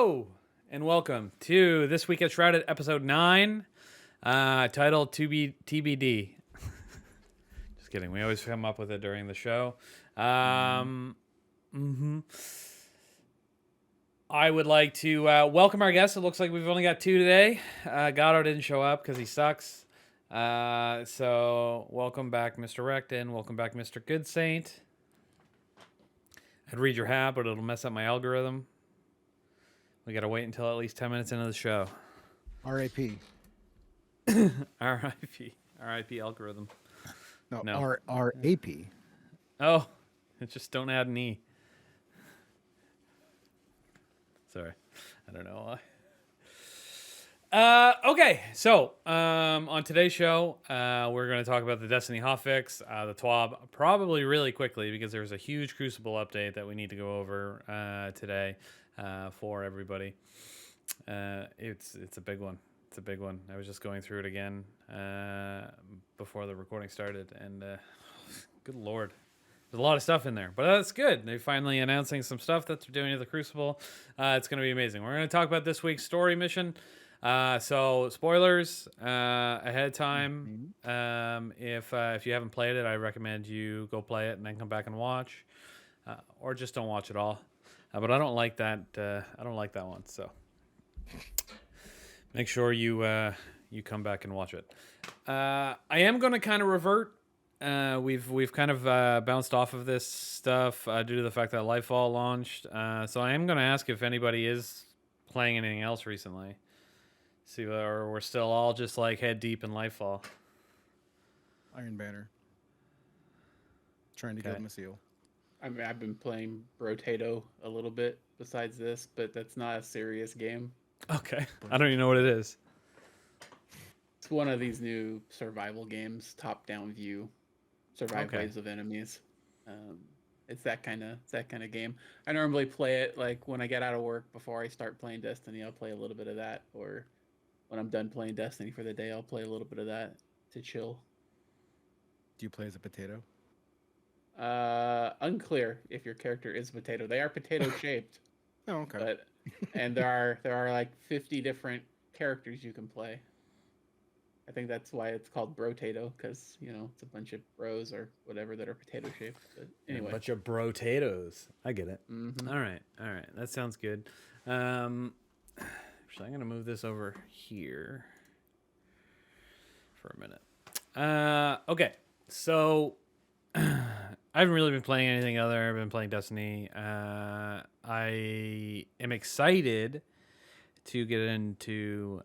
Hello and welcome to this week at Shrouded episode 9, titled TBD. Just kidding. We always come up with it during the show. I would like to welcome our guests. It looks like we've only got 2 today. Goddard didn't show up because he sucks. So welcome back, Mr. Recton. Welcome back, Mr. Good Saint. I'd read your hat, but it'll mess up my algorithm. We got to wait until at least 10 minutes into the show. R.I.P. R.I.P. R.I.P. algorithm. No. R.A.P. Oh, just don't add an E. Sorry. I don't know why. Okay, so on today's show, we're going to talk about the Destiny Hotfix, the TWAB, probably really quickly because there's a huge Crucible update that we need to go over today. For everybody. It's a big one. It's a big one. I was just going through it again before the recording started, and good Lord. There's a lot of stuff in there, but that's good. They're finally announcing some stuff that they're doing to the Crucible. It's going to be amazing. We're going to talk about this week's story mission. So spoilers ahead of time. If you haven't played it, I recommend you go play it and then come back and watch, or just don't watch it all. But I don't like that. I don't like that one. So make sure you come back and watch it. I am going to kind of revert. We've kind of bounced off of this stuff due to the fact that Lightfall launched. So I am going to ask if anybody is playing anything else recently. See, or we're still all just like head deep in Lightfall. Iron Banner. Trying to get him a seal. I mean, I've been playing Brotato a little bit besides this, but that's not a serious game. Okay. I don't even know what it is. It's one of these new survival games, top-down view, survive waves of enemies. It's that kind of game. I normally play it like when I get out of work before I start playing Destiny. I'll play a little bit of that, or when I'm done playing Destiny for the day, I'll play a little bit of that to chill. Do you play as a potato? Unclear if your character is a potato. They are potato shaped. Oh, okay. But and there are like 50 different characters you can play. I think that's why it's called Brotato, because it's a bunch of bros or whatever that are potato shaped. But anyway, A bunch of brotatoes. I get it. Mm-hmm. All right. That sounds good. Actually, I'm gonna move this over here for a minute. Okay, so I haven't really been playing anything other. I've been playing Destiny. I am excited to get into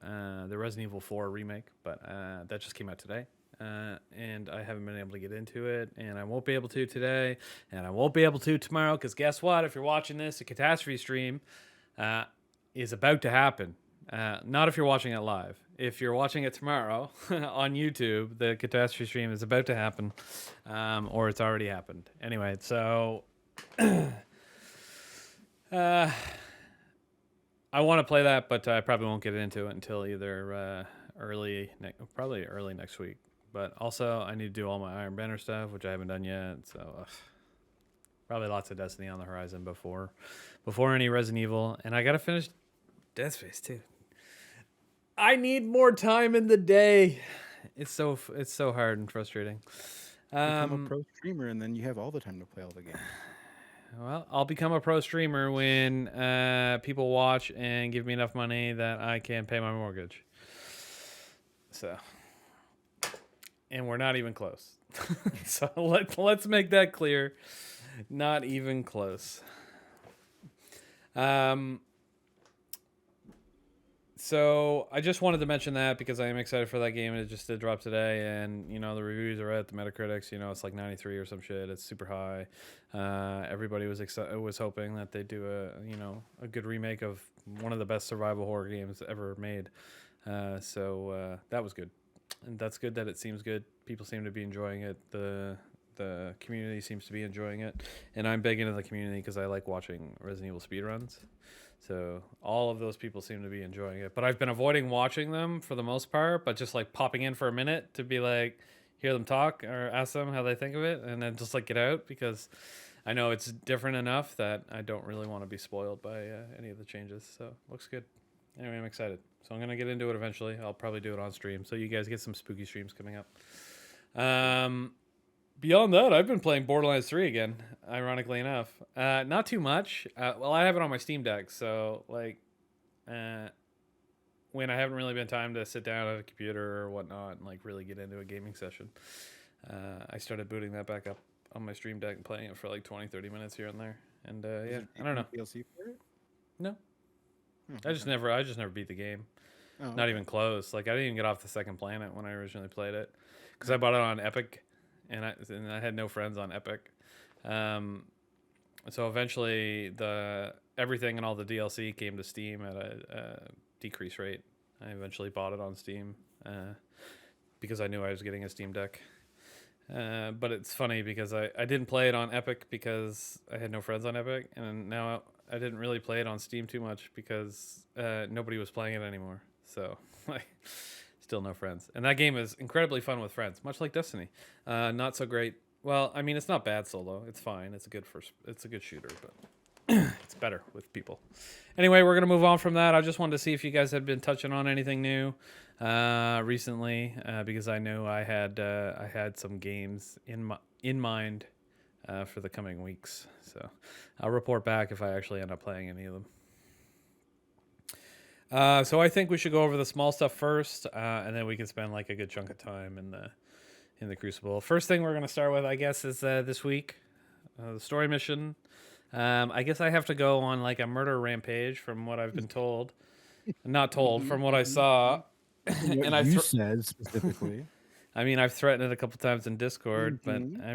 the Resident Evil 4 remake, but that just came out today. And I haven't been able to get into it, and I won't be able to today, and I won't be able to tomorrow, because guess what? If you're watching this, a catastrophe stream is about to happen. Not if you're watching it live. If you're watching it tomorrow on YouTube, the catastrophe stream is about to happen, or it's already happened. Anyway, so I want to play that, but I probably won't get into it until either probably early next week. But also, I need to do all my Iron Banner stuff, which I haven't done yet. So probably lots of Destiny on the horizon before any Resident Evil, and I gotta finish Dead Space too. I need more time in the day. It's so hard and frustrating. Become a pro streamer, and then you have all the time to play all the games. Well, I'll become a pro streamer when people watch and give me enough money that I can pay my mortgage. So, and we're not even close. So let's make that clear. Not even close. So I just wanted to mention that because I am excited for that game, and it just did drop today, and the reviews are at the Metacritics. It's like 93 or some shit. It's super high. Everybody was hoping that they'd do a good remake of one of the best survival horror games ever made. So that was good, and that's good that it seems good. People seem to be enjoying it. The community seems to be enjoying it, and I'm big into the community because I like watching Resident Evil speedruns. So all of those people seem to be enjoying it. But I've been avoiding watching them for the most part, but just like popping in for a minute to be like, hear them talk or ask them how they think of it, and then just like get out, because I know it's different enough that I don't really want to be spoiled by any of the changes. So looks good. Anyway, I'm excited. So I'm gonna get into it eventually. I'll probably do it on stream, so you guys get some spooky streams coming up. Beyond that, I've been playing Borderlands 3 again. Ironically enough, not too much. Well, I have it on my Steam Deck, so like, when I haven't really been time to sit down at a computer or whatnot and like really get into a gaming session, I started booting that back up on my Stream Deck and playing it for like 20-30 minutes here and there. And yeah, I don't know. DLC for it? No, Oh, I just never beat the game. Oh, Not even close. Like I didn't even get off the second planet when I originally played it, because I bought it on Epic, and I had no friends on Epic. So eventually everything and all the DLC came to Steam at a decrease rate. I eventually bought it on Steam because I knew I was getting a Steam Deck. But it's funny because I didn't play it on Epic because I had no friends on Epic, and now I didn't really play it on Steam too much because nobody was playing it anymore. So like, still no friends. And that game is incredibly fun with friends, much like Destiny. Not so great. Well, I mean, it's not bad solo. It's fine. It's a good shooter, but it's better with people. Anyway, we're gonna move on from that. I just wanted to see if you guys had been touching on anything new recently, because I know I had some games in mind for the coming weeks. So I'll report back if I actually end up playing any of them. So I think we should go over the small stuff first, and then we can spend like a good chunk of time in the Crucible. First thing we're gonna start with, I guess, is this week, the story mission. I guess I have to go on like a murder rampage from what I've been told. Not told, from what I saw. What And you said specifically. I mean, I've threatened it a couple times in Discord, but Mhm. I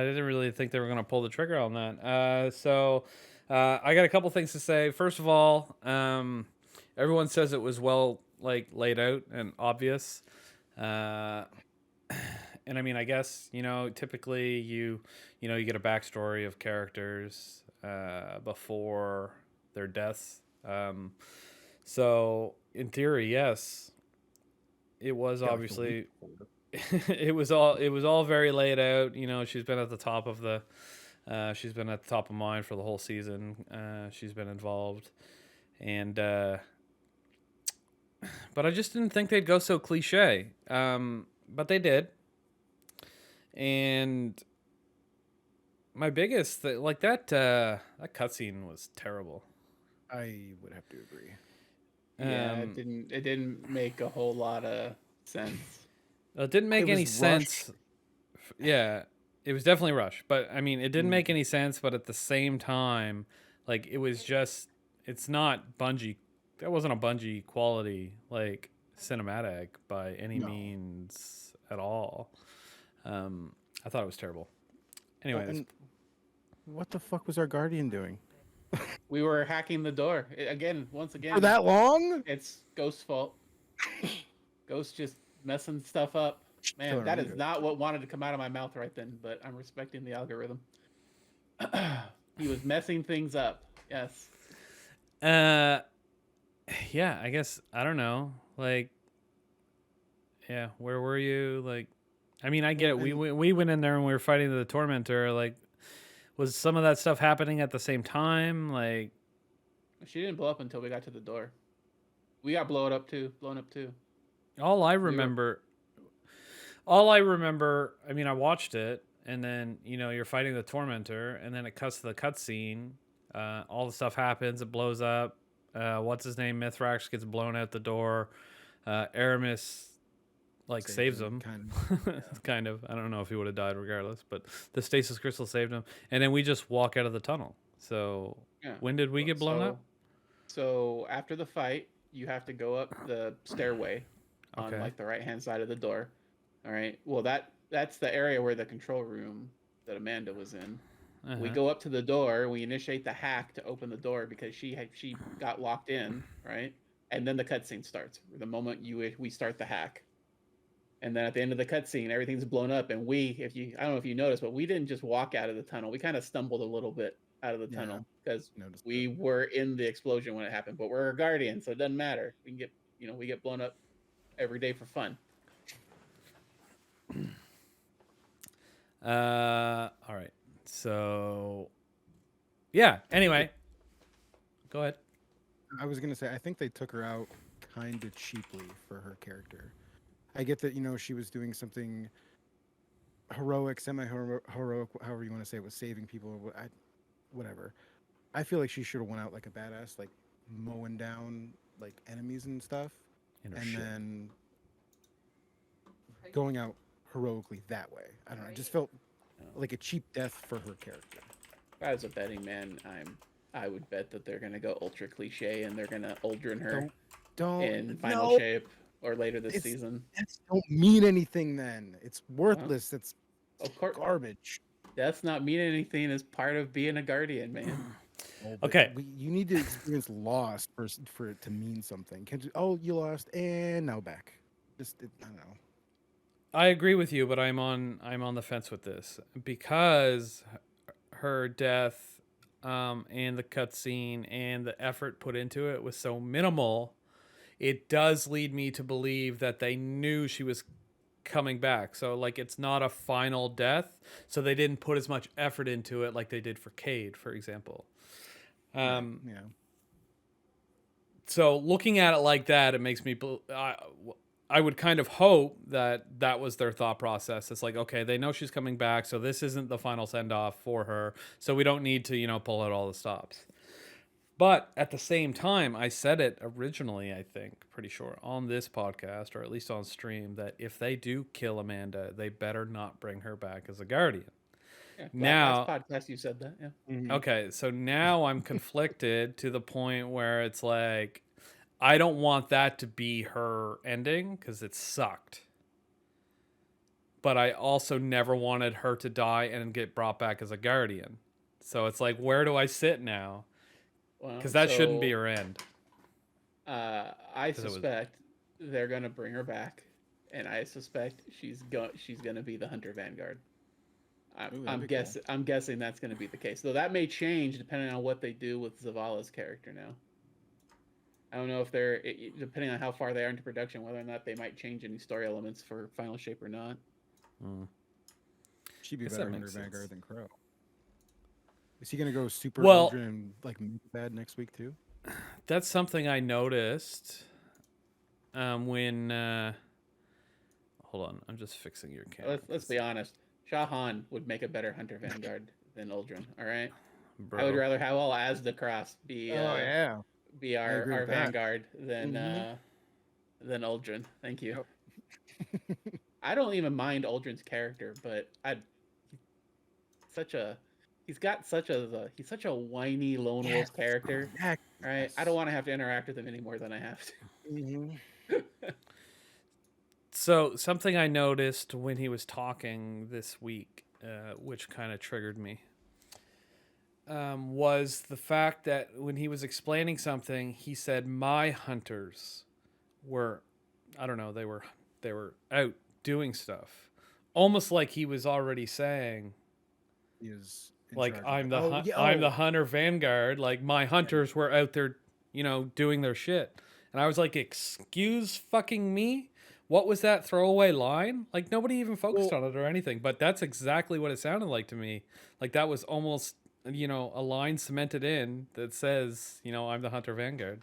didn't really think they were going to pull the trigger on that. So I got a couple things to say. First of all, everyone says it was well like laid out and obvious. And I mean, I guess, typically you get a backstory of characters before their deaths. So in theory, yes, it was obviously it was all very laid out. She's been at the top of mind for the whole season. She's been involved, and but I just didn't think they'd go so cliche. But they did. And my biggest like that cutscene was terrible. I would have to agree. Yeah, it didn't make a whole lot of sense. It didn't make any sense. Yeah, it was definitely rushed. But I mean, it didn't make any sense. But at the same time, like it was just, it's not Bungie. That wasn't a Bungie quality like cinematic by any means at all. I thought it was terrible. Anyway, what the fuck was our Guardian doing? We were hacking the door once again. For that long? It's Ghost's fault. Ghost just messing stuff up. Man, that is not what wanted to come out of my mouth right then, but I'm respecting the algorithm. He was messing things up. Yes. Yeah, I guess, I don't know. Like, yeah, where were you? Like, I mean, I get it. We went in there and we were fighting the Tormentor. Like, was some of that stuff happening at the same time? Like, she didn't blow up until we got to the door. We got blown up too. All I remember, I mean, I watched it, and then you're fighting the Tormentor, and then it cuts to the cutscene. All the stuff happens. It blows up. What's his name? Mithrax gets blown out the door. Aramis saves him. Kind of. I don't know if he would have died regardless, but the stasis crystal saved him. And then we just walk out of the tunnel. So when did we get blown up? So after the fight, you have to go up the stairway on like the right-hand side of the door. All right. Well, that's the area where the control room that Amanda was in. We go up to the door. We initiate the hack to open the door because she got locked in, right? And then the cutscene starts. The moment we start the hack. And then at the end of the cutscene, everything's blown up. And I don't know if you noticed, but we didn't just walk out of the tunnel. We kind of stumbled a little bit out of the tunnel because we were in the explosion when it happened. But we're a Guardian, so it doesn't matter. We can we get blown up every day for fun. All right. So, yeah. Anyway, go ahead. I was gonna say, I think they took her out kind of cheaply for her character. I get that, she was doing something heroic, semi-heroic, however you want to say it, was saving people, or whatever. I feel like she should have went out like a badass, like mowing down like enemies and stuff, and then going out heroically that way. I don't know. It just felt like a cheap death for her character. If I was a betting man, I would bet that they're gonna go ultra cliche and they're gonna Uldren her in final shape or later this season. That don't mean anything then. It's worthless. It's of course garbage. That's not mean anything as part of being a guardian, man. Okay. You need to experience loss for it to mean something. You lost and now back. I don't know. I agree with you, but I'm on the fence with this because her death and the cutscene and the effort put into it was so minimal. It does lead me to believe that they knew she was coming back. So like it's not a final death, so they didn't put as much effort into it like they did for Cade, for example. Yeah. So looking at it like that, it makes me I would kind of hope that was their thought process. It's like, okay, they know she's coming back, so this isn't the final send-off for her, so we don't need to, pull out all the stops. But at the same time, I said it originally, I think, pretty sure, on this podcast, or at least on stream, that if they do kill Amanda, they better not bring her back as a guardian. Yeah, now, last podcast you said that, yeah. Mm-hmm. Okay, so now I'm conflicted to the point where it's like, I don't want that to be her ending because it sucked. But I also never wanted her to die and get brought back as a guardian. So it's like, where do I sit now? Because that shouldn't be her end. I suspect they're gonna bring her back, and I suspect she's gonna be the Hunter Vanguard. I'm guessing that's gonna be the case. Though that may change depending on what they do with Zavala's character now. I don't know if depending on how far they are into production, whether or not they might change any story elements for Final Shape or not. She'd be better Hunter Vanguard than Crow. Is he gonna go super Uldren and like bad next week too? That's something I noticed when. Hold on, I'm just fixing your camera. Let's be honest. Shahan would make a better Hunter Vanguard than Uldren. All right. Bro. I would rather have all Asda be our Vanguard than than Uldren. Thank you. Yep. I don't even mind Uldren's character, but he's such a whiny lone wolf character. Right? I don't want to have to interact with him any more than I have to. Mm-hmm. So something I noticed when he was talking this week, which kind of triggered me, was the fact that when he was explaining something, he said, "My hunters were, I don't know, they were out doing stuff," almost like he was already saying, he was like, I'm the Hunter Vanguard. Like my hunters were out there, doing their shit. And I was like, excuse fucking me? What was that throwaway line? Like nobody even focused on it or anything, but that's exactly what it sounded like to me. Like that was almost, a line cemented in that says, I'm the Hunter Vanguard.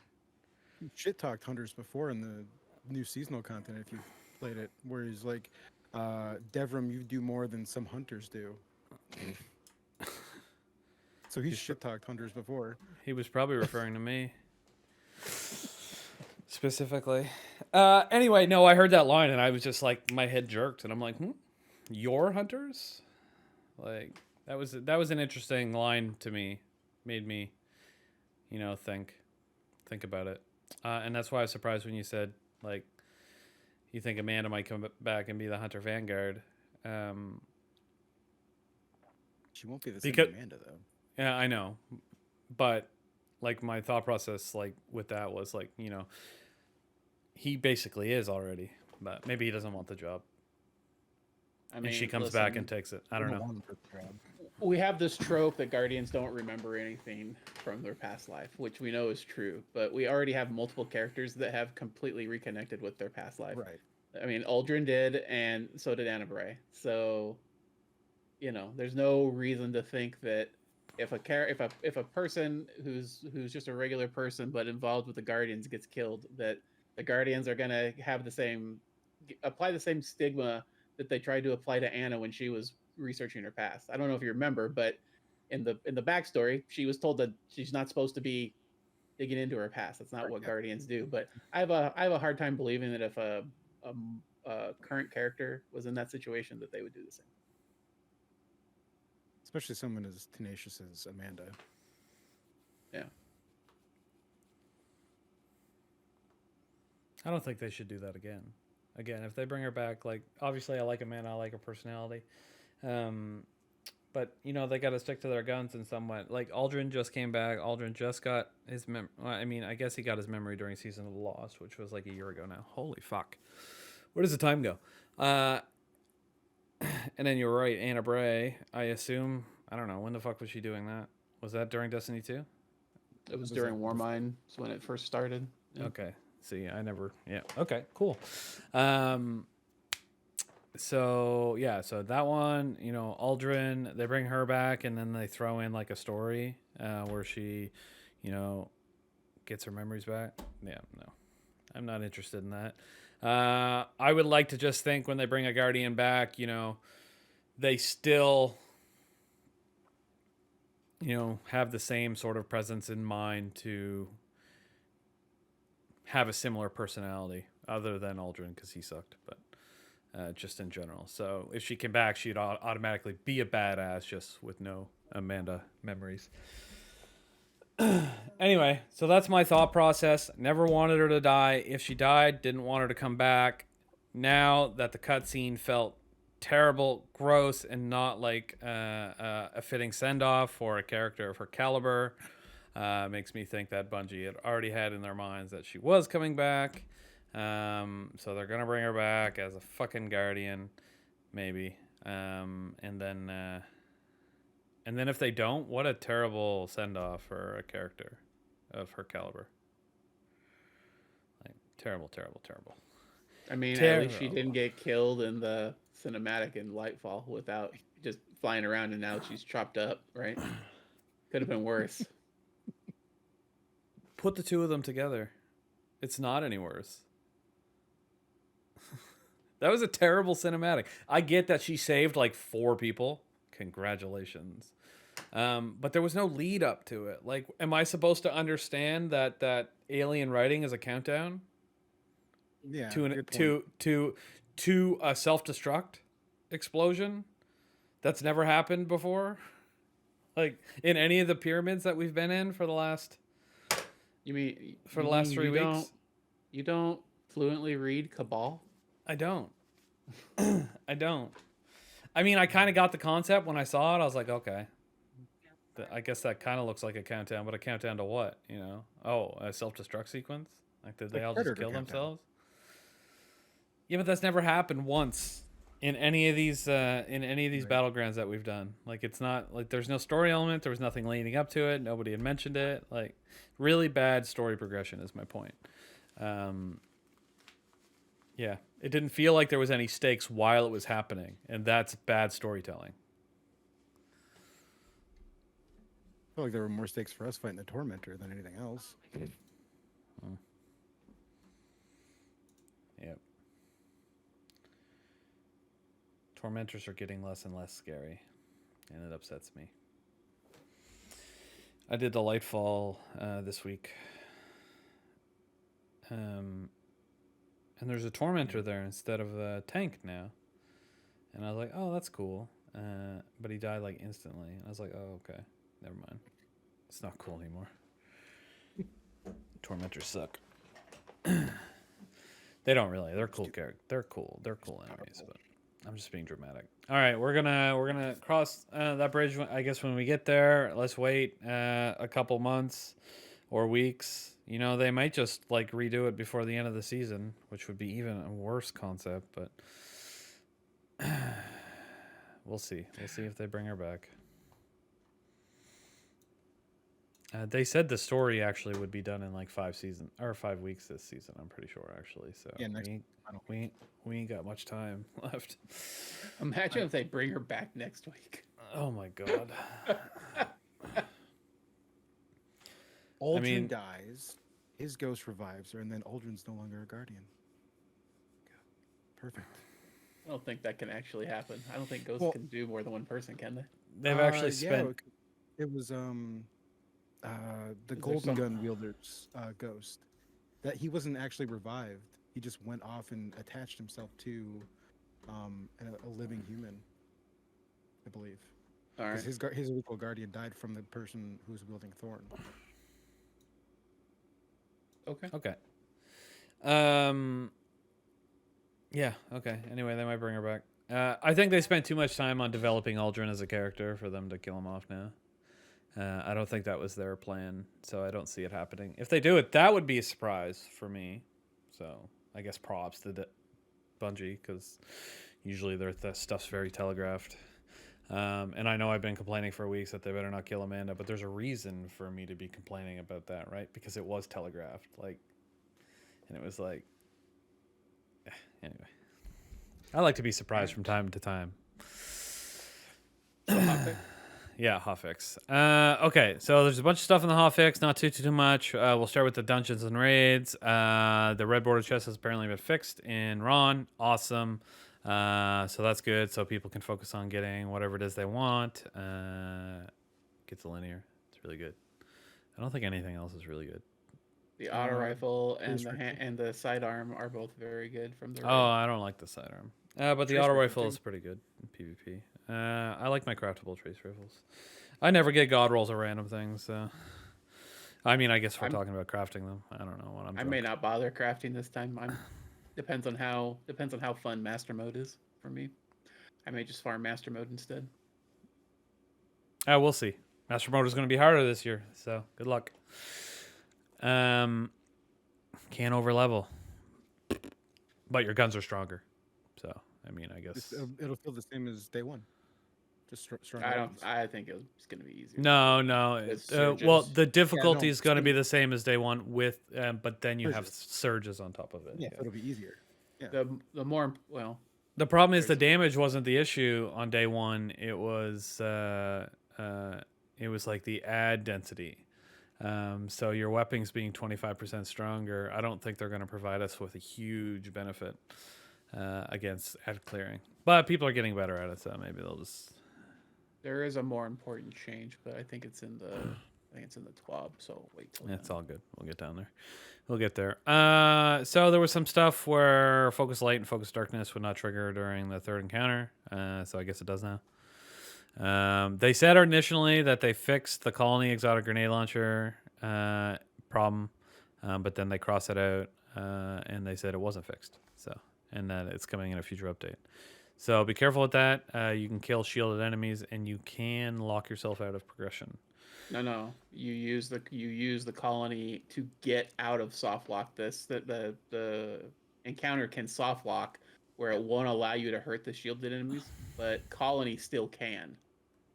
Shit talked hunters before in the new seasonal content if you played it, where he's like, Devram, you do more than some hunters do. So he's shit-talked hunters before. He was probably referring to me. Specifically. Anyway, no, I heard that line and I was just like, my head jerked and I'm like, your hunters? Like, that was an interesting line to me. Made me, think about it. And that's why I was surprised when you said, like, you think Amanda might come back and be the Hunter Vanguard. She won't be the same Amanda, though. Yeah, I know. But, like, my thought process, like, with that was, like, he basically is already. But maybe he doesn't want the job. And she comes back and takes it. I don't know. We have this trope that Guardians don't remember anything from their past life, which we know is true. But we already have multiple characters that have completely reconnected with their past life. Right. I mean, Uldren did, and so did Anna Bray. So, there's no reason to think that if a person who's just a regular person but involved with the Guardians gets killed, that the Guardians are gonna have apply the same stigma that they tried to apply to Anna when she was researching her past. I don't know if you remember, but in the backstory, she was told that she's not supposed to be digging into her past. That's not what Guardians do. But I have a hard time believing that if a current character was in that situation, that they would do the same. Especially someone as tenacious as Amanda. Yeah. I don't think they should do that again. Again, if they bring her back, like, obviously I like Amanda, I like her personality. But, they got to stick to their guns in some way. Like, Aldrin just came back. Aldrin just got his I guess he got his memory during Season of the Lost, which was like a year ago now. Holy fuck. Where does the time go? And then you're right, Anna Bray, I assume, I don't know, when the fuck was she doing that? Was that during Destiny 2? It was during Warmind when it first started. Yeah. Okay. See, okay, cool. So that one, Aldrin, they bring her back and then they throw in like a story where she, gets her memories back. Yeah, no, I'm not interested in that. I would like to just think when they bring a Guardian back, they still, have the same sort of presence in mind to have a similar personality other than Aldrin because he sucked, but just in general. So if she came back, she'd automatically be a badass just with no Amanda memories. Anyway, so that's my thought process. Never wanted her to die. If she died, didn't want her to come back. Now that the cutscene felt terrible, gross, and not like a fitting send-off for a character of her caliber, makes me think that Bungie had already had in their minds that she was coming back. So they're gonna bring her back as a fucking Guardian, maybe. And then if they don't, what a terrible send-off for a character of her caliber. Like terrible. I mean, at least she didn't get killed in the cinematic in Lightfall without just flying around, and now she's chopped up, right? Could have been worse. Put the two of them together. It's not any worse. That was a terrible cinematic. I get that she saved like 4 people. Congratulations. But there was no lead up to it. Like, am I supposed to understand that alien writing is a countdown? Yeah. To a self-destruct explosion that's never happened before? Like in any of the pyramids that we've been in for the last the last 3 weeks? You don't fluently read Cabal? I don't. I don't. I mean, I kind of got the concept when I saw it. I was like, okay. I guess that kind of looks like a countdown, but a countdown to what? Oh, a self-destruct sequence? Like, did they all just kill themselves? Yeah, but that's never happened once in any of these battlegrounds that we've done. Like, it's not like there's no story element. There was nothing leading up to it. Nobody had mentioned it. Like, really bad story progression is my point. Yeah, it didn't feel like there was any stakes while it was happening, and that's bad storytelling. I feel like there were more stakes for us fighting the Tormentor than anything else. Yep. Tormentors are getting less and less scary, and it upsets me. I did the Lightfall this week. And there's a Tormentor there instead of a tank now. And I was like, oh, that's cool. But he died like instantly. And I was like, oh, okay. Never mind. It's not cool anymore. Tormentors suck. They don't really. They're cool characters. They're cool enemies, but I'm just being dramatic. All right, we're gonna cross that bridge. I guess when we get there, let's wait a couple months or weeks. They might just like redo it before the end of the season, which would be even a worse concept. But we'll see. We'll see if they bring her back. They said the story actually would be done in like 5 weeks this season. I'm pretty sure actually. So Yeah, next we ain't got much time left. Imagine if they bring her back next week. Oh my god. Aldrin dies, his ghost revives her, and then Aldrin's no longer a guardian. Perfect. I don't think that can actually happen. I don't think ghosts can do more than one person, can they? They've actually spent. Yeah, it was the golden gun wielder's ghost. That he wasn't actually revived. He just went off and attached himself to a living human, I believe. All right. His original guardian died from the person who was wielding Thorn. Okay. Yeah. Okay. Anyway, they might bring her back. I think they spent too much time on developing Aldrin as a character for them to kill him off now. I don't think that was their plan, so I don't see it happening. If they do it, that would be a surprise for me. So I guess props to Bungie, because usually their stuff's very telegraphed. And I know I've been complaining for weeks that they better not kill Amanda, but there's a reason for me to be complaining about that, right? Because it was telegraphed, and it was like, anyway. I like to be surprised from time to time. Yeah, Hotfix. Okay, so there's a bunch of stuff in the Hotfix, not too much. We'll start with the dungeons and raids. The red border chest has apparently been fixed in Ron. Awesome. So that's good. So people can focus on getting whatever it is they want. Gets a linear. It's really good. I don't think anything else is really good. The auto rifle and the sidearm are both very good from the. Oh, I don't like the sidearm. But the auto rifle is pretty good in PvP. I like my craftable trace rifles. I never get god rolls or random things. So. I mean, I guess we're talking about crafting them. I don't know what I'm. I may not bother crafting this time. Depends on how fun master mode is for me. I may just farm master mode instead. We'll see. Master mode is going to be harder this year, so good luck. Can't over level, but your guns are stronger. So I mean, I guess it'll feel the same as day one. Just stronger. I think it's going to be easier. No. Well, the difficulty is going to be the same as day one but then you have surges on top of it. Yeah, it'll be easier. Yeah. The more well. The problem is the damage wasn't the issue on day one. It was like the ad density. So your weapons being 25% stronger, I don't think they're going to provide us with a huge benefit against ad clearing. But people are getting better at it, so maybe they'll just. There is a more important change, but I think it's in the TWAB. So wait till. It's all good. We'll get down there. We'll get there. So there was some stuff where Focus Light and Focus Darkness would not trigger during the third encounter. So I guess it does now. They said initially that they fixed the Colony Exotic Grenade Launcher problem, but then they crossed it out and they said it wasn't fixed. So and that it's coming in a future update. So be careful with that. You can kill shielded enemies and you can lock yourself out of progression. No. You use the colony to get out of soft lock. The encounter can soft lock where it won't allow you to hurt the shielded enemies, but colony still can.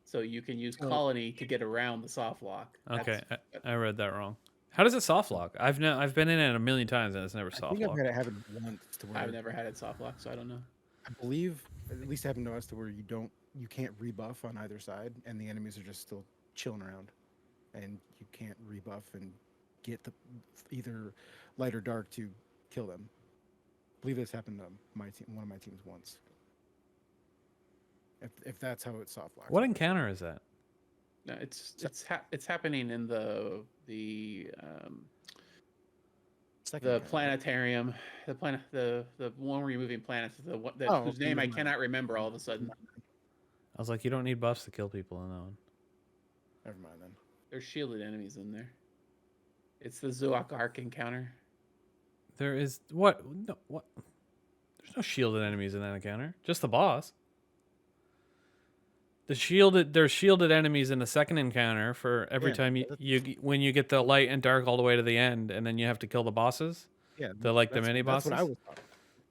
So you can use colony to get around the soft lock. Okay, I read that wrong. How does it soft lock? I've been in it a million times and it's never soft lock. I've had it happen once. I've never had it soft lock, so I don't know. I believe, at least I haven't noticed to where you can't rebuff on either side, and the enemies are just still chilling around, and you can't rebuff and get either light or dark to kill them. I believe this happened to one of my teams once. If that's how it's soft locked. What encounter is that? No, it's happening in the planetarium, the one where you're moving planets, whose name I cannot remember all of a sudden. I was like, you don't need buffs to kill people in that one. Never mind then. There's shielded enemies in there. It's the Zook Arc encounter. There is what? No, what? There's no shielded enemies in that encounter. Just the boss. There's shielded enemies in the second encounter for every time when you get the light and dark all the way to the end, and then you have to kill the bosses. Yeah, the mini bosses. That's what I was talking.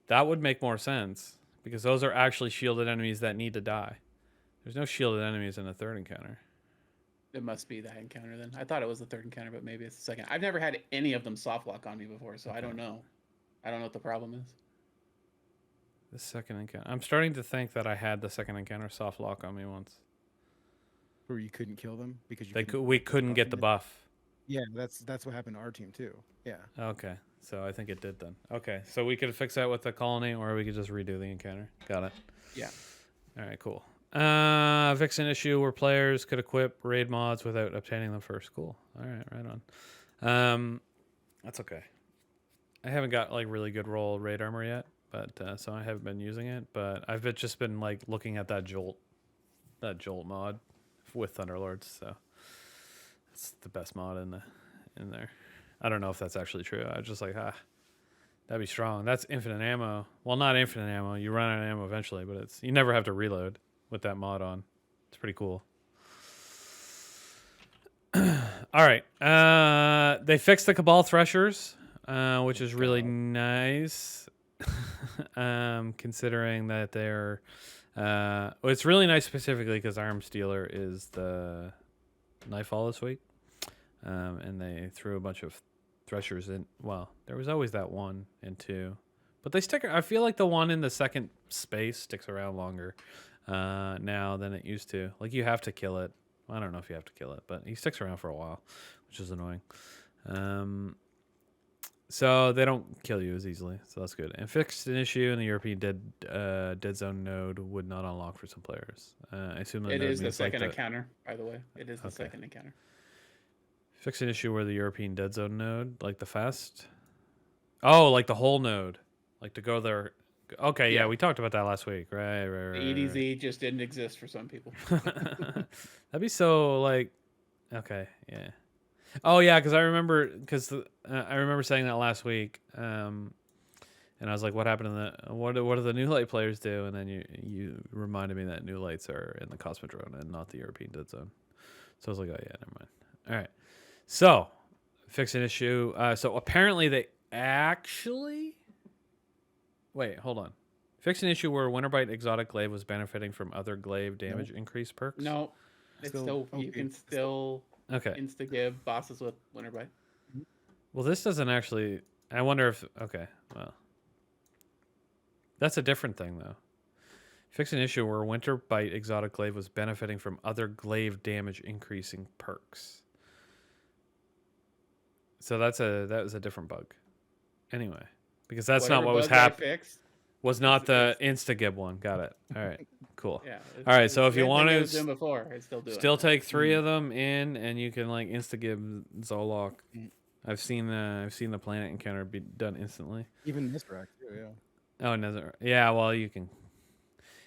That would make more sense because those are actually shielded enemies that need to die. There's no shielded enemies in the third encounter. It must be that encounter then. I thought it was the third encounter, but maybe it's the second. I've never had any of them soft lock on me before, so I don't know. I don't know what the problem is. The second encounter. I'm starting to think that I had the second encounter soft lock on me once. Where you couldn't kill them because We couldn't get the buff. Yeah, that's what happened to our team too. Yeah. Okay, so I think it did then. Okay, so we could fix that with the colony, or we could just redo the encounter. Got it. Yeah. All right, cool. Fix an issue where players could equip raid mods without obtaining them first. Cool. All right, right on. That's okay. I haven't got like really good roll raid armor yet, but so I haven't been using it. But I've just been like looking at that jolt mod with Thunderlords. So it's the best mod in there. I don't know if that's actually true. I was just like, that'd be strong. That's infinite ammo. Well, not infinite ammo. You run out of ammo eventually, but you never have to reload with that mod on. It's pretty cool. All right. They fixed the Cabal Threshers, which is really nice. Considering that they're... well, it's really nice specifically because Arms Dealer is the Nightfall this week. And they threw a bunch of Threshers in. Well, there was always that 1 and 2. But they stick... I feel like the one in the second space sticks around longer now than it used to. Like, you have to kill it. I don't know if you have to kill it, but he sticks around for a while, which is annoying. So they don't kill you as easily, so that's good. And fixed an issue in the European dead zone node would not unlock for some players. I assume it is the second encounter, by the way. It is the second encounter. Fix an issue where the European dead zone node, like the fast. Oh, like the whole node, like to go there. Okay, yeah, we talked about that last week, right? The EDZ just didn't exist for some people. That'd be so like, okay, yeah. Oh yeah, because I remember saying that last week, and I was like, "What happened to what do the new light players do?" And then you reminded me that new lights are in the Cosmodrome and not the European dead zone. So I was like, "Oh yeah, never mind." All right, so fix an issue. So apparently they actually. Wait, hold on. Fix an issue where Winterbite Exotic Glaive was benefiting from other glaive damage increase perks? No. It's still you can still insta-give bosses with Winterbite. Well, this doesn't actually... I wonder if... Okay, well. That's a different thing, though. Fix an issue where Winterbite Exotic Glaive was benefiting from other glaive damage increasing perks. So that was a different bug. Anyway. Because that's not what was happening. Was not the insta-gib one. Got it. All right. Cool. Yeah. All right. So if you want to still take 3 of them in, and you can like insta-gib Zolok. I've seen the planet encounter be done instantly. Even this rack too. Yeah. Oh, no. Yeah. Well, you can.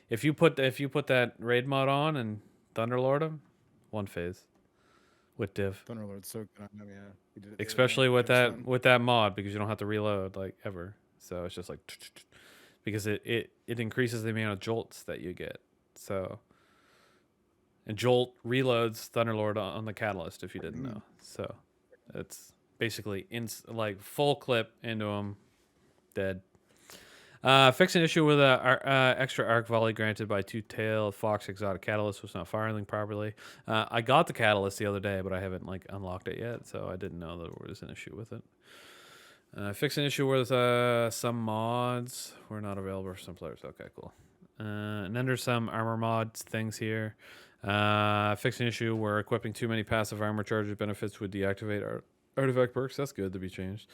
If you put that raid mod on and Thunderlord them, 1 phase. With div. Thunderlord's so good on them, yeah. He did it especially with that mod, because you don't have to reload like ever. So it's just like because it increases the amount of jolts that you get. So and jolt reloads Thunderlord on the catalyst if you didn't know. So it's basically like full clip into him, dead. Fix an issue with a extra arc volley granted by Two-Tailed Fox Exotic Catalyst was not firing properly. I got the catalyst the other day, but I haven't like unlocked it yet, so I didn't know there was an issue with it. Fix an issue with some mods were not available for some players. Okay, cool. And then there's some armor mods things here. Fix an issue where equipping too many passive armor charges benefits would deactivate artifact perks. That's good to be changed.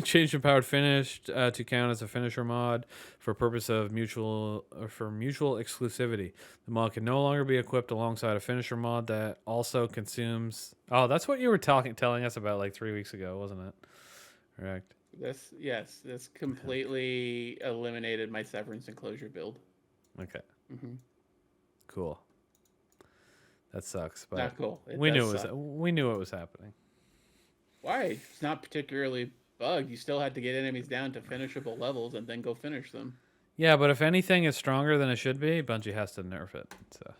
Change empowered finish to count as a finisher mod for purpose of mutual exclusivity. The mod can no longer be equipped alongside a finisher mod that also consumes. Oh, that's what you were telling us about like 3 weeks ago, wasn't it? Correct. This completely eliminated my Severance Enclosure build. Okay. Cool. That sucks, but not cool. We knew it was happening. Why? It's not particularly bugged. You still had to get enemies down to finishable levels and then go finish them. Yeah, but if anything is stronger than it should be, Bungie has to nerf it. So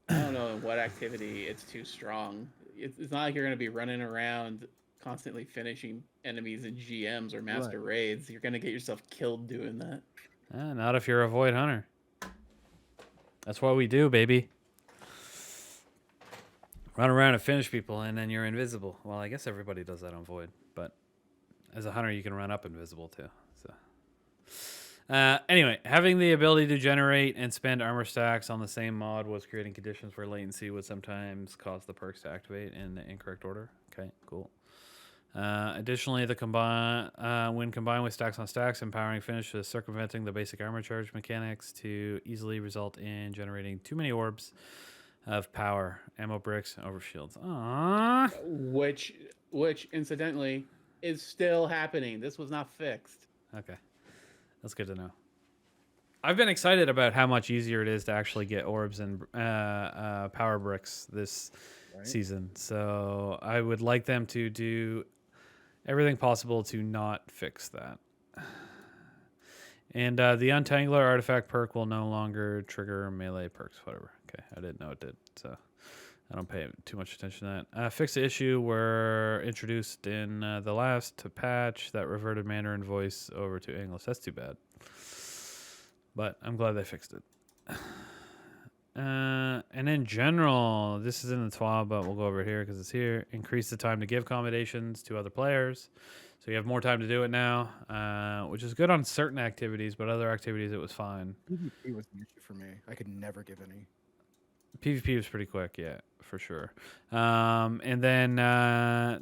I don't know in what activity it's too strong. It's not like you're going to be running around constantly finishing enemies in GMs or master raids. You're going to get yourself killed doing that. Not if you're a Void Hunter. That's what we do, baby. run around and finish people, and then you're invisible. Well, I guess everybody does that on Void, but as a hunter, you can run up invisible too. So, anyway, having the ability to generate and spend armor stacks on the same mod was creating conditions where latency would sometimes cause the perks to activate in the incorrect order. Okay, cool. Additionally, when combined with stacks on stacks, empowering finish is circumventing the basic armor charge mechanics to easily result in generating too many orbs of power, ammo bricks, and overshields. Aww. Which incidentally is still happening. This was not fixed. Okay, that's good to know. I've been excited about how much easier it is to actually get orbs and power bricks this season. So I would like them to do everything possible to not fix that. And the Untangler artifact perk will no longer trigger melee perks, whatever. Okay, I didn't know it did, so I don't pay too much attention to that. Fix the issue were introduced in the last patch that reverted Mandarin voice over to English. That's too bad. But I'm glad they fixed it. And in general, this is in the TWAB, but we'll go over here because it's here. Increase the time to give accommodations to other players. So you have more time to do it now, which is good on certain activities, but other activities it was fine. PvP was an issue for me. I could never give any. PvP was pretty quick, yeah, for sure. And then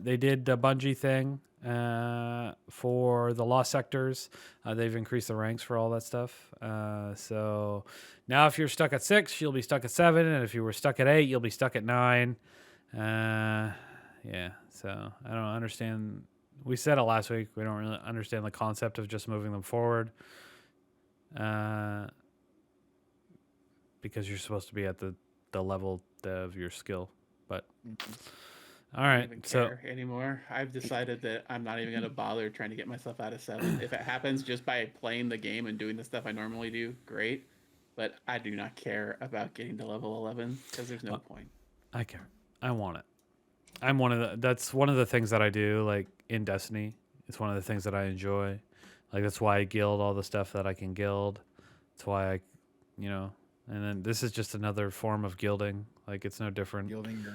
they did the Bungie thing for the Lost Sectors. They've increased the ranks for all that stuff. So now if you're stuck at 6, you'll be stuck at 7. And if you were stuck at 8, you'll be stuck at 9. Yeah, so I don't understand. We said it last week. We don't really understand the concept of just moving them forward. Because you're supposed to be at the level of your skill. But all right, I don't even care anymore. I've decided that I'm not even going to bother trying to get myself out of 7. If it happens just by playing the game and doing the stuff I normally do, great. But I do not care about getting to level 11 because there's no point. I care. I want it. That's one of the things that I do, like in Destiny. It's one of the things that I enjoy. Like that's why I guild all the stuff that I can guild. That's why and then this is just another form of guilding. Like it's no different. Gilding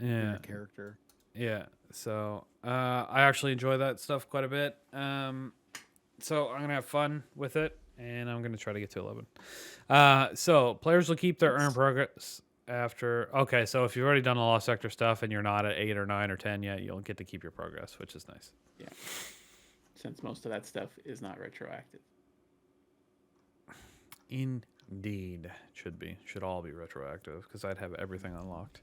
your character. Yeah. So I actually enjoy that stuff quite a bit. So I'm gonna have fun with it, and I'm gonna try to get to 11. So players will keep their earned progress after. Okay, so if you've already done the Lost Sector stuff and you're not at 8 or 9 or 10 yet, you'll get to keep your progress, which is nice. Yeah. Since most of that stuff is not retroactive. Indeed, should all be retroactive because I'd have everything unlocked.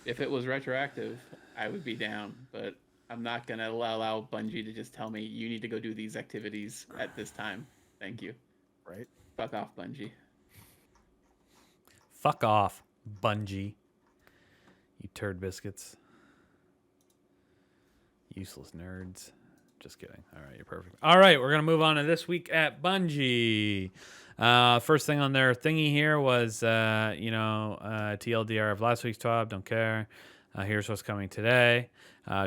If it was retroactive, I would be down, but I'm not gonna allow Bungie to just tell me you need to go do these activities at this time. Thank you. Right. Fuck off, Bungie. Fuck off, Bungie. You turd biscuits. Useless nerds. Just kidding. All right, you're perfect. All right, we're going to move on to this week at Bungie. First thing on their thingy here was, TLDR of last week's TWAB. Don't care. Here's what's coming today.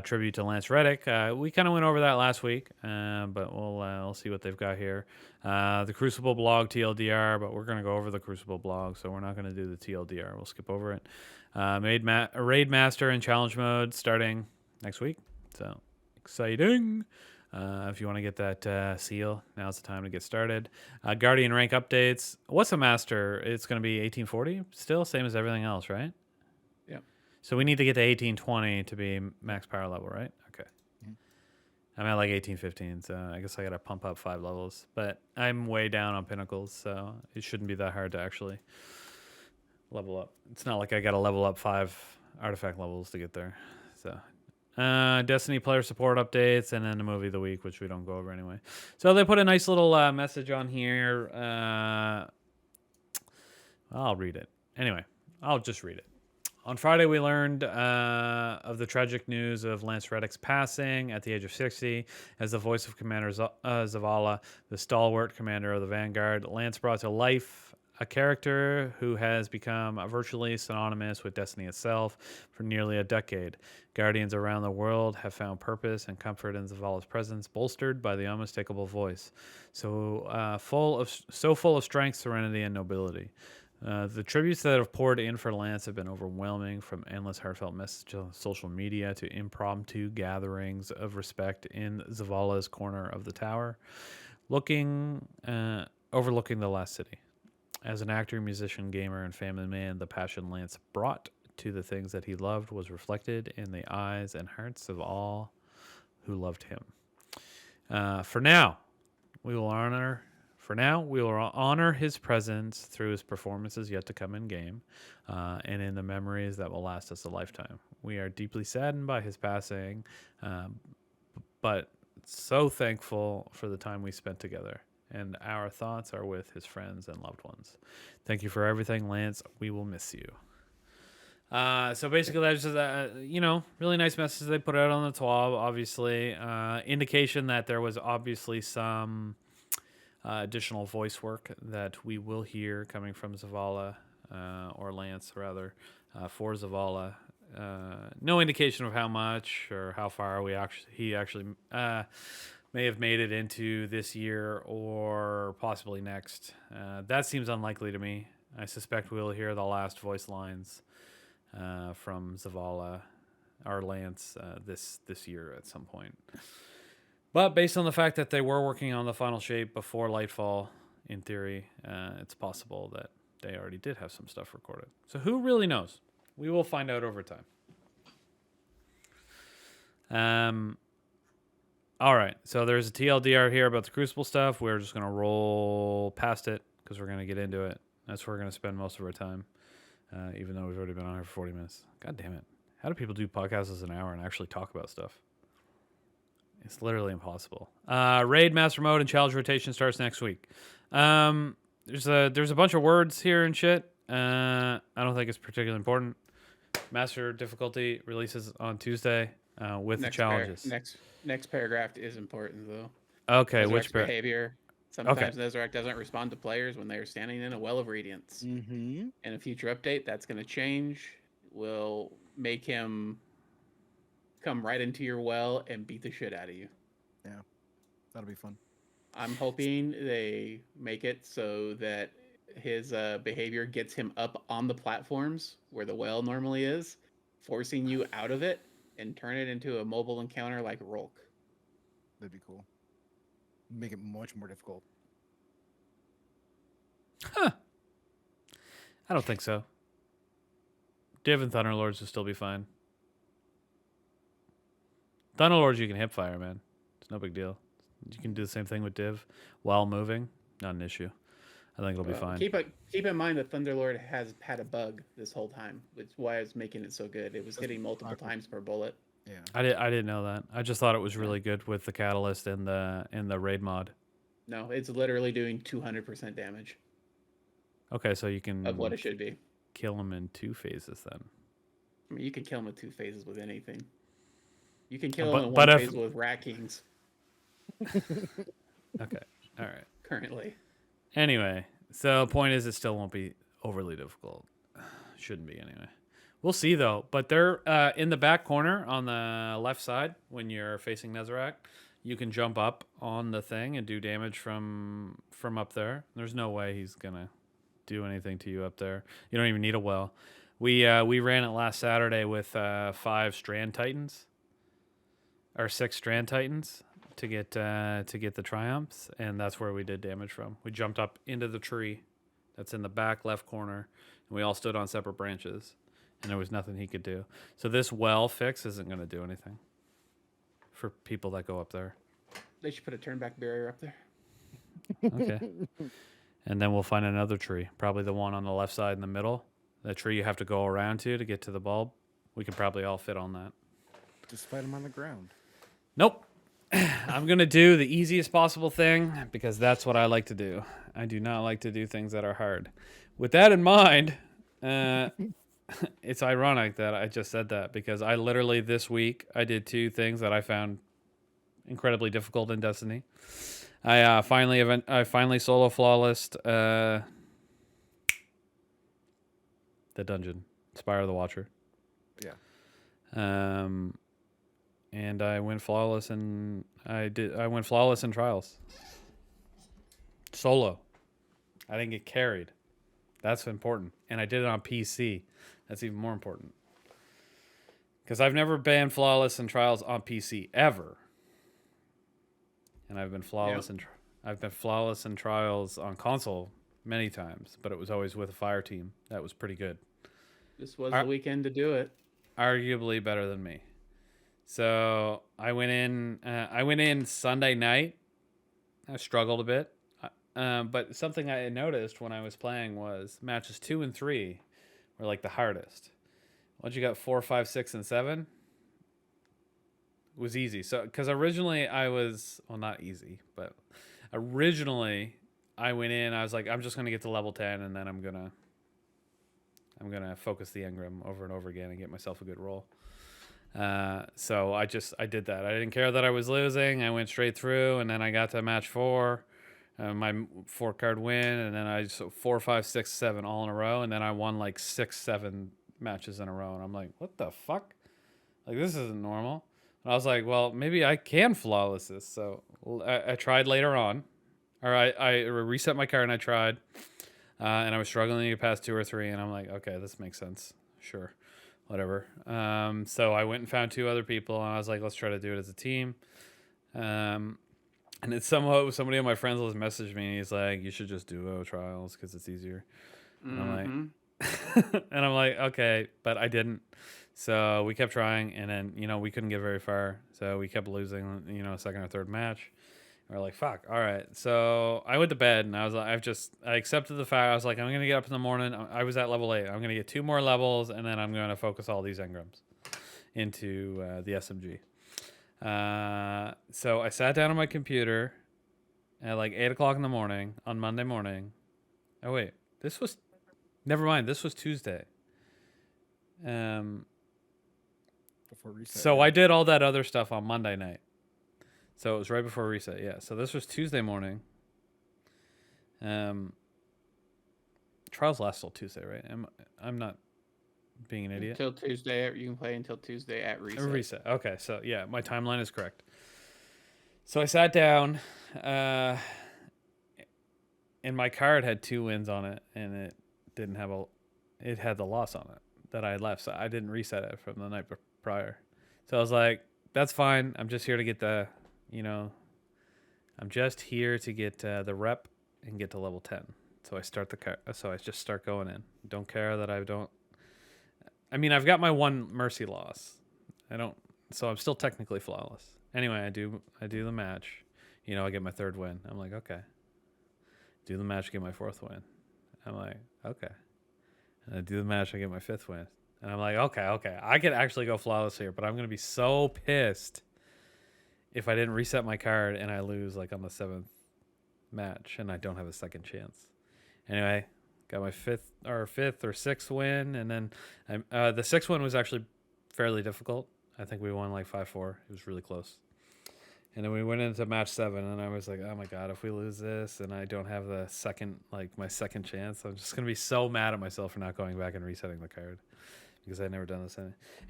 Tribute to Lance Reddick. We kind of went over that last week, but we'll see what they've got here. The Crucible blog TLDR, but we're going to go over the Crucible blog, so we're not going to do the TLDR. We'll skip over it. Raid Master in challenge mode starting next week. So exciting. If you want to get that seal, now's the time to get started. Guardian rank updates. What's a master? It's going to be 1840 still, same as everything else, right? Yeah. So we need to get to 1820 to be max power level, right? Okay. Mm-hmm. I'm at like 1815, so I guess I got to pump up 5 levels. But I'm way down on pinnacles, so it shouldn't be that hard to actually level up. It's not like I got to level up 5 artifact levels to get there. So Destiny player support updates, and then the movie of the week, which we don't go over anyway. So they put a nice little message on here. I'll read it. Anyway, I'll just read it. On Friday, we learned of the tragic news of Lance Reddick's passing at the age of 60. As the voice of Commander Zavala, the stalwart commander of the Vanguard, Lance brought to life a character who has become virtually synonymous with Destiny itself for nearly a decade. Guardians around the world have found purpose and comfort in Zavala's presence, bolstered by the unmistakable voice, so full of strength, serenity, and nobility. The tributes that have poured in for Lance have been overwhelming, from endless heartfelt messages on social media to impromptu gatherings of respect in Zavala's corner of the tower, overlooking the last city. As an actor, musician, gamer, and family man, the passion Lance brought to the things that he loved was reflected in the eyes and hearts of all who loved him. For now, we will honor his presence through his performances yet to come in game, and in the memories that will last us a lifetime. We are deeply saddened by his passing, but so thankful for the time we spent together. And our thoughts are with his friends and loved ones. Thank you for everything, Lance. We will miss you. So basically, that's just really nice message they put out on the TWAB. Obviously, indication that there was obviously some additional voice work that we will hear coming from Zavala, or Lance rather, for Zavala. No indication of how much or how far he actually may have made it into this year or possibly next. That seems unlikely to me. I suspect we'll hear the last voice lines from Zavala or Lance this year at some point. But based on the fact that they were working on the final shape before Lightfall, in theory, it's possible that they already did have some stuff recorded. So who really knows? We will find out over time. All right, so there's a TLDR here about the Crucible stuff. We're just going to roll past it because we're going to get into it. That's where we're going to spend most of our time, even though we've already been on here for 40 minutes. God damn it. How do people do podcasts as an hour and actually talk about stuff? It's literally impossible. Raid, Master Mode, and Challenge Rotation starts next week. There's a bunch of words here and shit. I don't think it's particularly important. Master difficulty releases on Tuesday with the challenges. Next paragraph is important, though. Okay, which behavior? Sometimes Nezarec doesn't respond to players when they are standing in a well of radiance. Mm-hmm. In a future update, that's going to change. Will make him come right into your well and beat the shit out of you. Yeah, that'll be fun. I'm hoping they make it so that his behavior gets him up on the platforms where the well normally is, forcing you out of it and turn it into a mobile encounter like Rolk. That'd be cool. Make it much more difficult. Huh. I don't think so. Div and Thunderlords will still be fine. Thunderlords you can hip fire, man. It's no big deal. You can do the same thing with Div while moving. Not an issue. I think it'll be fine. Keep in mind that Thunderlord has had a bug this whole time, which is why it's making it so good. It was hitting multiple times per bullet. Yeah. I didn't know that. I just thought it was really good with the catalyst and the raid mod. No, it's literally doing 200% damage. Okay, so you can of what it should be. Kill him in 2 phases then. I mean, you can kill him in 2 phases with anything. You can kill him in 1 phase with Rat Kings. Okay, all right. Currently. Anyway, so point is, it still won't be overly difficult. Shouldn't be anyway. We'll see though. But they're in the back corner on the left side when you're facing Nezarec. You can jump up on the thing and do damage from up there. There's no way he's gonna do anything to you up there. You don't even need a well. We ran it last Saturday with 5 Strand Titans or 6 Strand Titans to get the triumphs, and that's where we did damage from. We jumped up into the tree that's in the back left corner, and we all stood on separate branches, and there was nothing he could do. So this well fix isn't going to do anything for people that go up there. They should put a turnback barrier up there. Okay. And then we'll find another tree, probably the one on the left side in the middle. The tree you have to go around to get to the bulb. We could probably all fit on that. Just fight him on the ground. Nope. I'm going to do the easiest possible thing because that's what I like to do. I do not like to do things that are hard. With that in mind, it's ironic that I just said that because I literally this week I did 2 things that I found incredibly difficult in Destiny. I finally solo flawlessed the dungeon, Spire of the Watcher. Yeah. And I went flawless in Trials. Solo. I didn't get carried. That's important. And I did it on PC. That's even more important. Because I've never been flawless in trials on PC ever. And I've been flawless in trials on console many times, but it was always with a fire team. That was pretty good. This was the weekend to do it. Arguably better than me. So I went in Sunday night. I struggled a bit. But something I noticed when I was playing was matches 2 and 3 were like the hardest. Once you got 4, 5, 6, and 7, it was easy. So, because originally I was, well, not easy, but originally I went in, I was like, I'm just going to get to level 10 and then I'm going to focus the engram over and over again and get myself a good roll. So I did that. I didn't care that I was losing. I went straight through, and then I got to match 4, my 4-card win, and then I just 4, 5, 6, 7 all in a row, and then I won like 6, 7 matches in a row, and I'm like, what the fuck? Like, this isn't normal. And I was like, well, maybe I can flawless this. So I tried later on, or I reset my card and I tried, and I was struggling to get past 2 or 3, and I'm like, okay, this makes sense. Sure. Whatever. So I went and found 2 other people, and I was like, let's try to do it as a team. And it's somebody on my friends list messaged me, and he's like, you should just duo trials because it's easier. And I'm like, and I'm like, okay, but I didn't. So we kept trying, and then, we couldn't get very far. So we kept losing, second or third match. We're like, fuck. All right. So I went to bed, and I accepted the fact. I was like, I'm going to get up in the morning. I was at level 8. I'm going to get 2 more levels, and then I'm going to focus all these engrams into the SMG. So I sat down on my computer at like 8 o'clock in the morning on Monday morning. Oh, wait. Never mind. This was Tuesday. Before reset. So I did all that other stuff on Monday night. So it was right before reset, yeah. So this was Tuesday morning. Trials last till Tuesday, right? I'm not being an idiot. Until Tuesday, you can play until Tuesday at reset. Reset. Okay, so yeah, my timeline is correct. So I sat down, and my card had 2 wins on it, and it didn't have it had the loss on it that I had left, so I didn't reset it from the night prior. So I was like, that's fine. I'm just here to get the the rep and get to level 10. So I just start going in. Don't care that I've got my 1 mercy loss. So I'm still technically flawless. Anyway, I do the match. I get my 3rd win. I'm like, okay. Do the match, get my 4th win. I'm like, okay. And I do the match, I get my 5th win. And I'm like, okay. I could actually go flawless here, but I'm going to be so pissed if I didn't reset my card and I lose like on the 7th match and I don't have a second chance. Anyway, got my 5th or 6th win, and then the 6th one was actually fairly difficult. I think we won like 5-4. It was really close. And then we went into match 7, and I was like, oh my god, if we lose this and I don't have my second chance, I'm just gonna be so mad at myself for not going back and resetting the card. Because I'd never done this.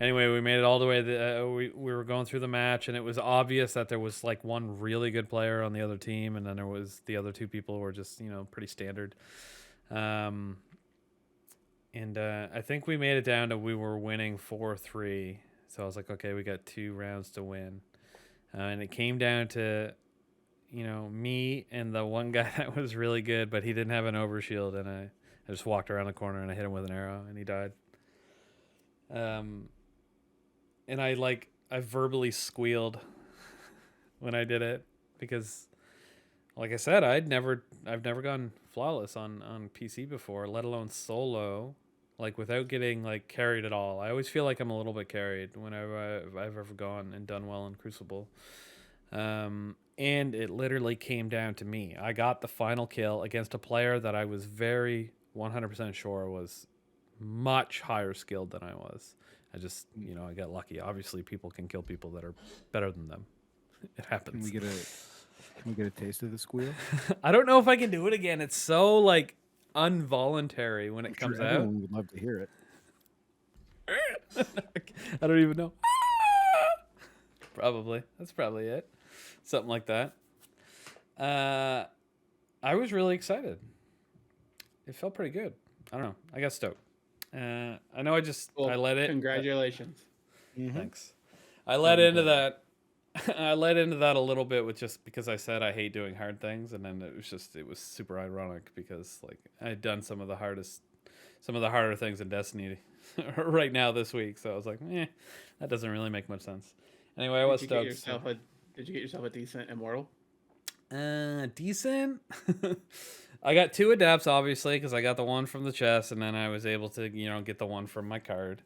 Anyway, we made it all the way. We were going through the match, and it was obvious that there was like 1 really good player on the other team, and then there was the other 2 people who were just pretty standard. And I think we made it down to we were winning 4-3. So I was like, okay, we got 2 rounds to win, and it came down to me and the one guy that was really good, but he didn't have an overshield, and I just walked around the corner and I hit him with an arrow, and he died. And I verbally squealed when I did it because, like I said, I've never gone flawless on PC before, let alone solo, like without getting like carried at all. I always feel like I'm a little bit carried whenever I've ever gone and done well in Crucible. And it literally came down to me. I got the final kill against a player that I was very 100% sure was much higher skilled than I was. I just, I got lucky. Obviously, people can kill people that are better than them. It happens. Can we get a taste of the squeal? I don't know if I can do it again. It's so like involuntary when it comes out. Everyone would love to hear it. I don't even know. Probably. That's probably it. Something like that. I was really excited. It felt pretty good. I don't know. I got stoked. I know Well, I let it. Congratulations. Thanks. I let into that. I let into that a little bit with just because I said I hate doing hard things, and then it was super ironic because like I had done some of the harder things in Destiny right now this week, so I was like, that doesn't really make much sense. Anyway, I was stoked. Did you get yourself a decent immortal? Decent. I got 2 adapts obviously because I got the one from the chest, and then I was able to get the one from my card.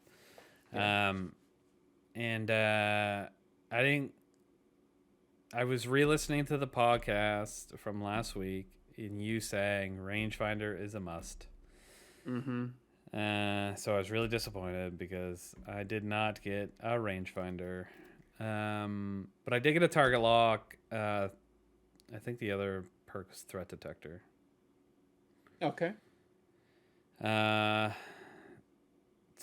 Yeah. I was re-listening to the podcast from last week, and you saying rangefinder is a must. Mm-hmm. So I was really disappointed because I did not get a rangefinder. But I did get a target lock. I think the other perk is threat detector. Okay. So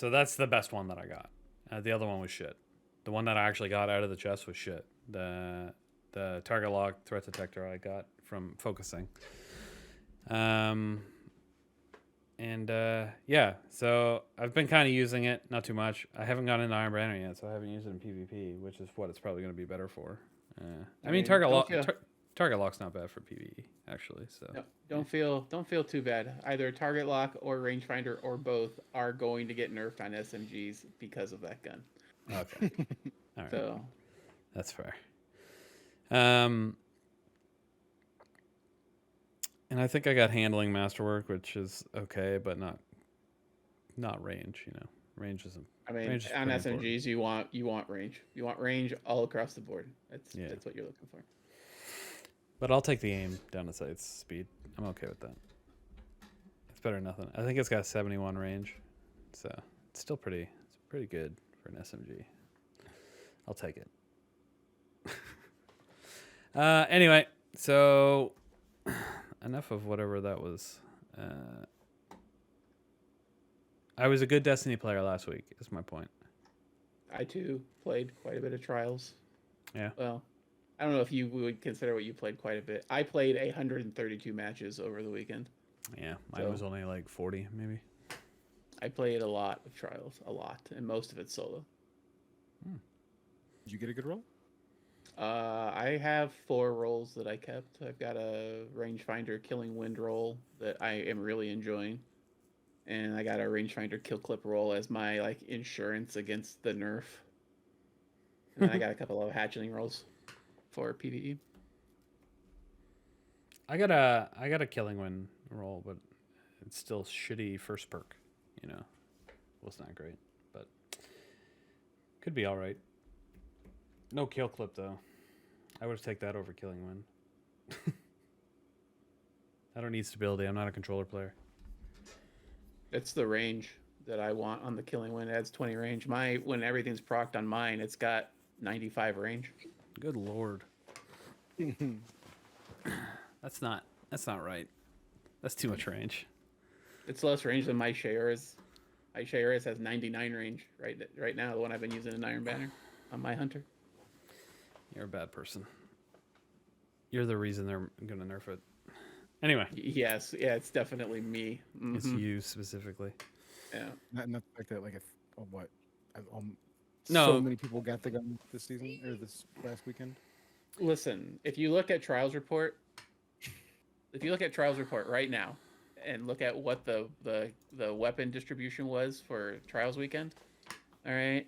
that's the best one that I got. The other one was shit. The one that I actually got out of the chest was shit. The target lock threat detector I got from focusing. Yeah, so I've been kind of using it, not too much. I haven't gotten into Iron Banner yet, so I haven't used it in PvP, which is what it's probably going to be better for. I mean target lock's not bad for PvE actually. So no, don't feel too bad. Either target lock or rangefinder or both are going to get nerfed on SMGs because of that gun. Okay, all right, so that's fair. And I think I got handling masterwork, which is okay, but not range. Range isn't. I mean, on SMGs, you want range. You want range all across the board. That's what you're looking for. But I'll take the aim down to sight's speed. I'm okay with that. It's better than nothing. I think it's got 71 range, so it's still pretty good for an SMG. I'll take it. Anyway, so enough of whatever that was. I was a good Destiny player last week, is my point. I too played quite a bit of Trials. Yeah. Well, I don't know if you would consider what you played quite a bit. I played 132 matches over the weekend. Yeah, mine was only like 40 maybe. I played a lot of Trials, and most of it's solo. Did you get a good roll? I have 4 rolls that I kept. I've got a rangefinder killing wind roll that I am really enjoying, and I got a rangefinder kill clip roll as my insurance against the nerf. And then I got a couple of hatchling rolls for PvE. I got a killing wind roll, but it's still shitty first perk. Well, it's not great, but could be all right. No kill clip though. I would take that over killing wind. I don't need stability. I'm not a controller player. It's the range that I want on the killing wind. It adds 20 range. When everything's procced on mine, it's got 95 range. Good lord. That's not right. That's too much range. It's less range than my Shayora's. My Shayora's has 99 range right now. The one I've been using in Iron Banner on my hunter. You're a bad person. You're the reason they're gonna nerf it. Anyway. Yes, yeah, it's definitely me. Mm-hmm. It's you specifically. Yeah. Not the fact that what? No. So many people got the gun this season or this last weekend. Listen, if you look at Trials Report right now, and look at what the weapon distribution was for Trials weekend, all right.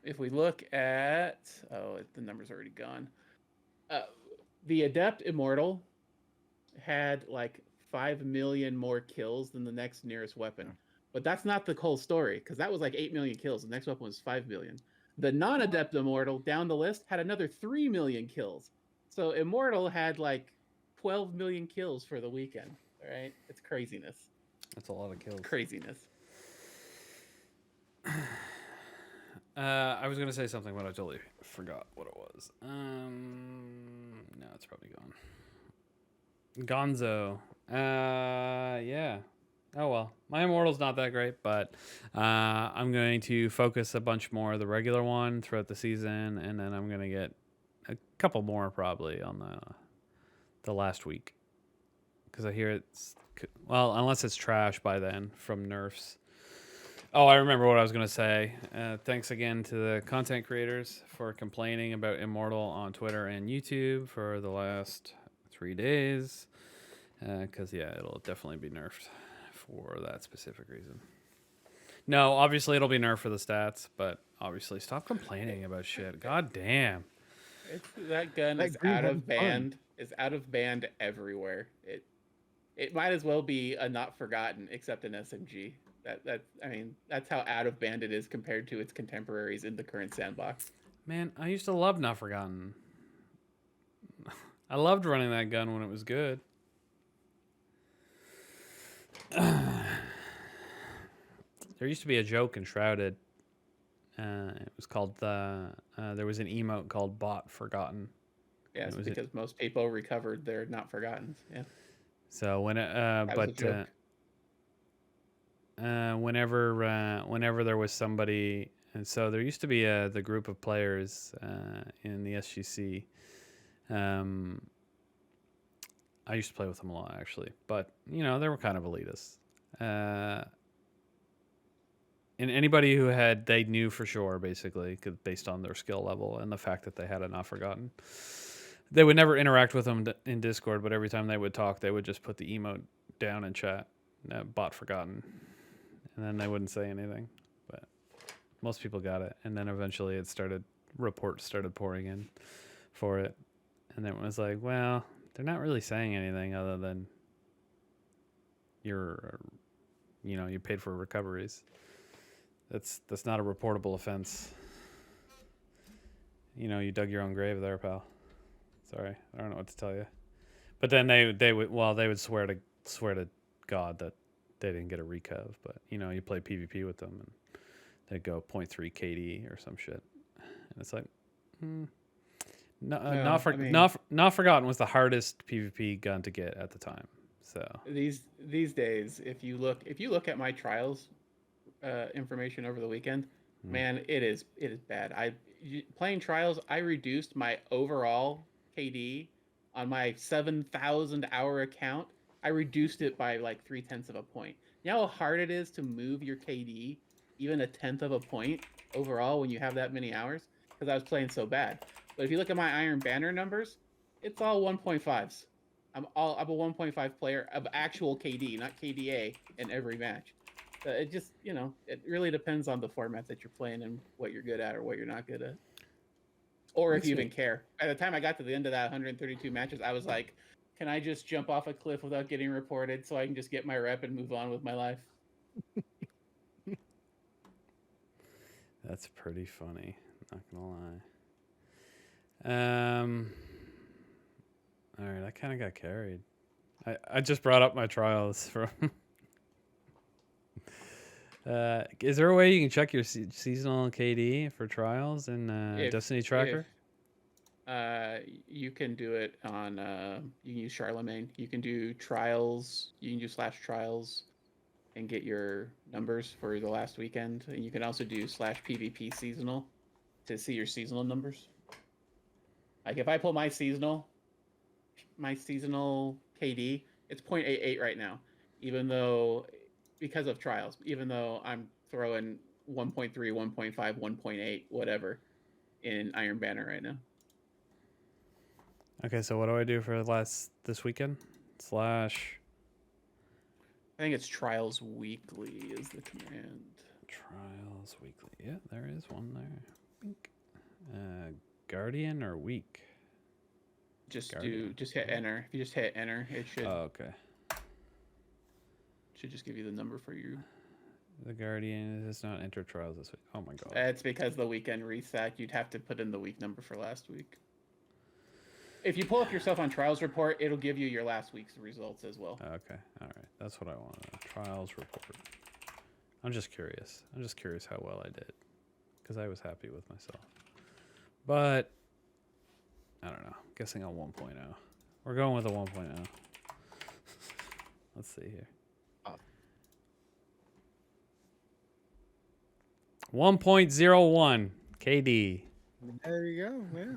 If we look at the number's already gone. The Adept Immortal had 5 million more kills than the next nearest weapon. But that's not the whole story, because that was 8 million kills. The next weapon was 5 million. The non-Adept Immortal down the list had another 3 million kills. So Immortal had 12 million kills for the weekend. All right? It's craziness. That's a lot of kills. Craziness. I was going to say something, but I totally forgot what it was. No, it's probably gone. Gonzo. Yeah. Oh, well. My Immortal's not that great, but I'm going to focus a bunch more of the regular one throughout the season, and then I'm going to get a couple more probably on the last week because I hear it's well, unless it's trash by then from nerfs. Oh, I remember what I was gonna say. Thanks again to the content creators for complaining about Immortal on Twitter and YouTube for the last 3 days. Because yeah, it'll definitely be nerfed for that specific reason. No, obviously it'll be nerfed for the stats, but obviously stop complaining about shit. God damn. That gun That is green out having of fun. band. Is out of band everywhere. It might as well be a not forgotten, except an SMG. I mean, that's how out of band it is compared to its contemporaries in the current sandbox. Man, I used to love Not Forgotten. I loved running that gun when it was good. There used to be a joke in Shrouded. It was called there was an emote called Bot Forgotten. Yes, because most people recovered their not forgottens. Yeah. So when whenever there was somebody, and so there used to be the group of players in the SGC. I used to play with them a lot actually, but you know they were kind of elitist. And anybody who they knew for sure, basically, based on their skill level and the fact that they had a Not Forgotten. They would never interact with them in Discord, but every time they would talk, they would just put the emote down in chat, Bot Forgotten. And then they wouldn't say anything. But most people got it. And then eventually reports started pouring in for it. And then it was like, well, they're not really saying anything other than you paid for recoveries. That's not a reportable offense. You dug your own grave there, pal. Sorry, I don't know what to tell you. But then they would swear to God that they didn't get a recov. But you play PvP with them and they'd go 0.3 KD or some shit, and it's like, Not Forgotten was the hardest PvP gun to get at the time. So these days, if you look at my trials information over the weekend, man, it is bad. Playing trials, I reduced my overall KD on my 7,000 hour account. I reduced it by like 0.3 of a point. You know how hard it is to move your KD even 1/10 of a point overall when you have that many hours? Because I was playing so bad. But if you look at my Iron Banner numbers, it's all 1.5s. I'm a 1.5 player of actual KD, not KDA, in every match. It just, it really depends on the format that you're playing and what you're good at or what you're not good at. Or if you even care. By the time I got to the end of that 132 matches, I was like, can I just jump off a cliff without getting reported so I can just get my rep and move on with my life? That's pretty funny, not gonna lie. All right, I kind of got carried. I just brought up my trials from... is there a way you can check your seasonal KD for trials in Destiny Tracker? You can do it on you can use Charlemagne. You can do trials. You can do /trials and get your numbers for the last weekend. And you can also do /PvP seasonal to see your seasonal numbers. Like if I pull my seasonal KD, it's 0.88 right now, because of trials, even though I'm throwing 1.3, 1.5, 1.8, whatever in Iron Banner right now. Okay, so what do I do for this weekend? / I think it's Trials Weekly is the command. Trials Weekly. Yeah, there is one there. Guardian or Week? Just hit enter. If you just hit enter, it should. Oh, okay. Should just give you the number for you. The Guardian has not entered trials this week. Oh my god. It's because the weekend reset. You'd have to put in the week number for last week. If you pull up yourself on Trials Report, it'll give you your last week's results as well. Okay. All right. That's what I want. Trials Report. I'm just curious. How well I did. Because I was happy with myself. But, I don't know. I'm guessing on 1.0. We're going with a 1.0. Let's see here. 1.01 KD. There you go. Yeah.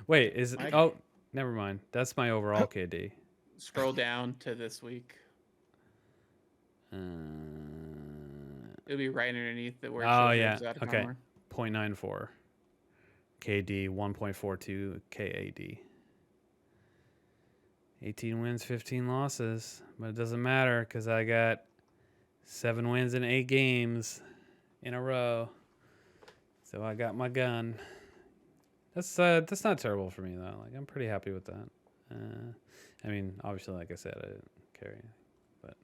Wait, never mind. That's my overall KD. scroll down to this week. It'll be right underneath it where it shows your exotic armor. 0.94 KD, 1.42 KAD. 18 wins, 15 losses, but it doesn't matter because I got 7 wins in 8 games in a row. So I got my gun. That's not terrible for me though. Like I'm pretty happy with that. I mean, obviously, like I said, I didn't carry anything. But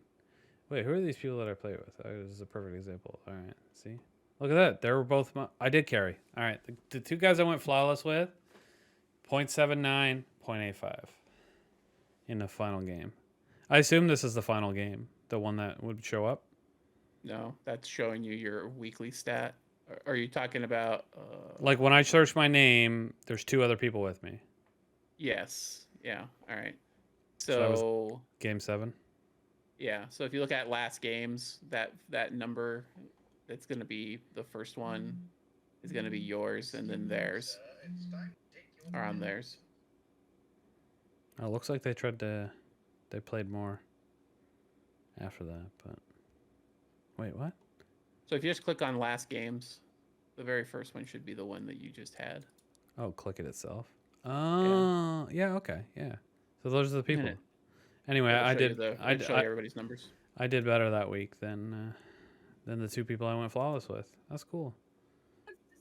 wait, who are these people that I play with? This is a perfect example. All right, see, look at that. They were both. I did carry. All right, the 2 guys I went flawless with, 0.79, 0.85 in the final game. I assume this is the final game, the one that would show up. No, that's showing you your weekly stat. Are you talking about? Like when I search my name, there's 2 other people with me. Yes. Yeah. All right. So So game 7. yeah. So if you look at last games, that number, that's going to be the first one is going to be yours, and then theirs are on theirs. Oh, it looks like they played more after that, but wait, what? So if you just click on last games, the very first one should be the one that you just had. Oh, click it itself. Oh, yeah, okay, yeah. So those are the people. Anyway, I did show you everybody's numbers. I did better that week than the 2 people I went flawless with. That's cool.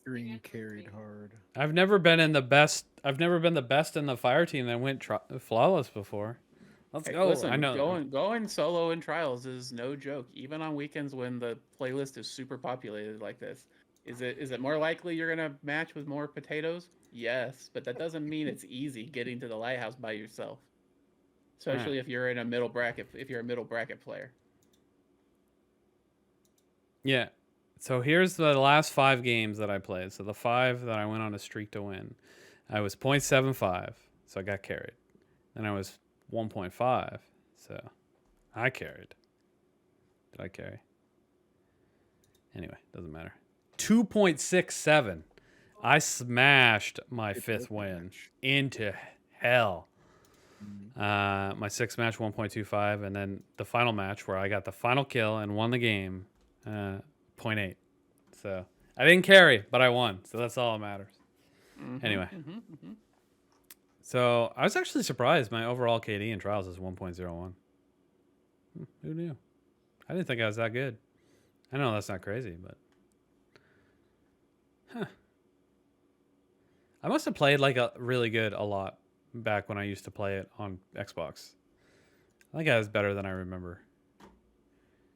Green carried hard. I've never been the best in the fire team that went flawless before. Let's go. Listen, I know. Going solo in trials is no joke. Even on weekends when the playlist is super populated like this, is it more likely you're gonna match with more potatoes? Yes, but that doesn't mean it's easy getting to the lighthouse by yourself. Especially if you're in a middle bracket. If you're a middle bracket player. Yeah. So here's the last 5 games that I played. So the 5 that I went on a streak to win, I was 0.75, so I got carried. Then I was 1.5, so I carried. Did I carry? Anyway, doesn't matter. 2.67. I smashed my 5th win into hell. My 6th match 1.25, and then the final match where I got the final kill and won the game, 0.8. So I didn't carry, but I won. So that's all that matters. Anyway. So I was actually surprised. My overall KD in trials is 1.01. Who knew? I didn't think I was that good. I know that's not crazy, but I must have played like a really good a lot back when I used to play it on Xbox. I think I was better than I remember,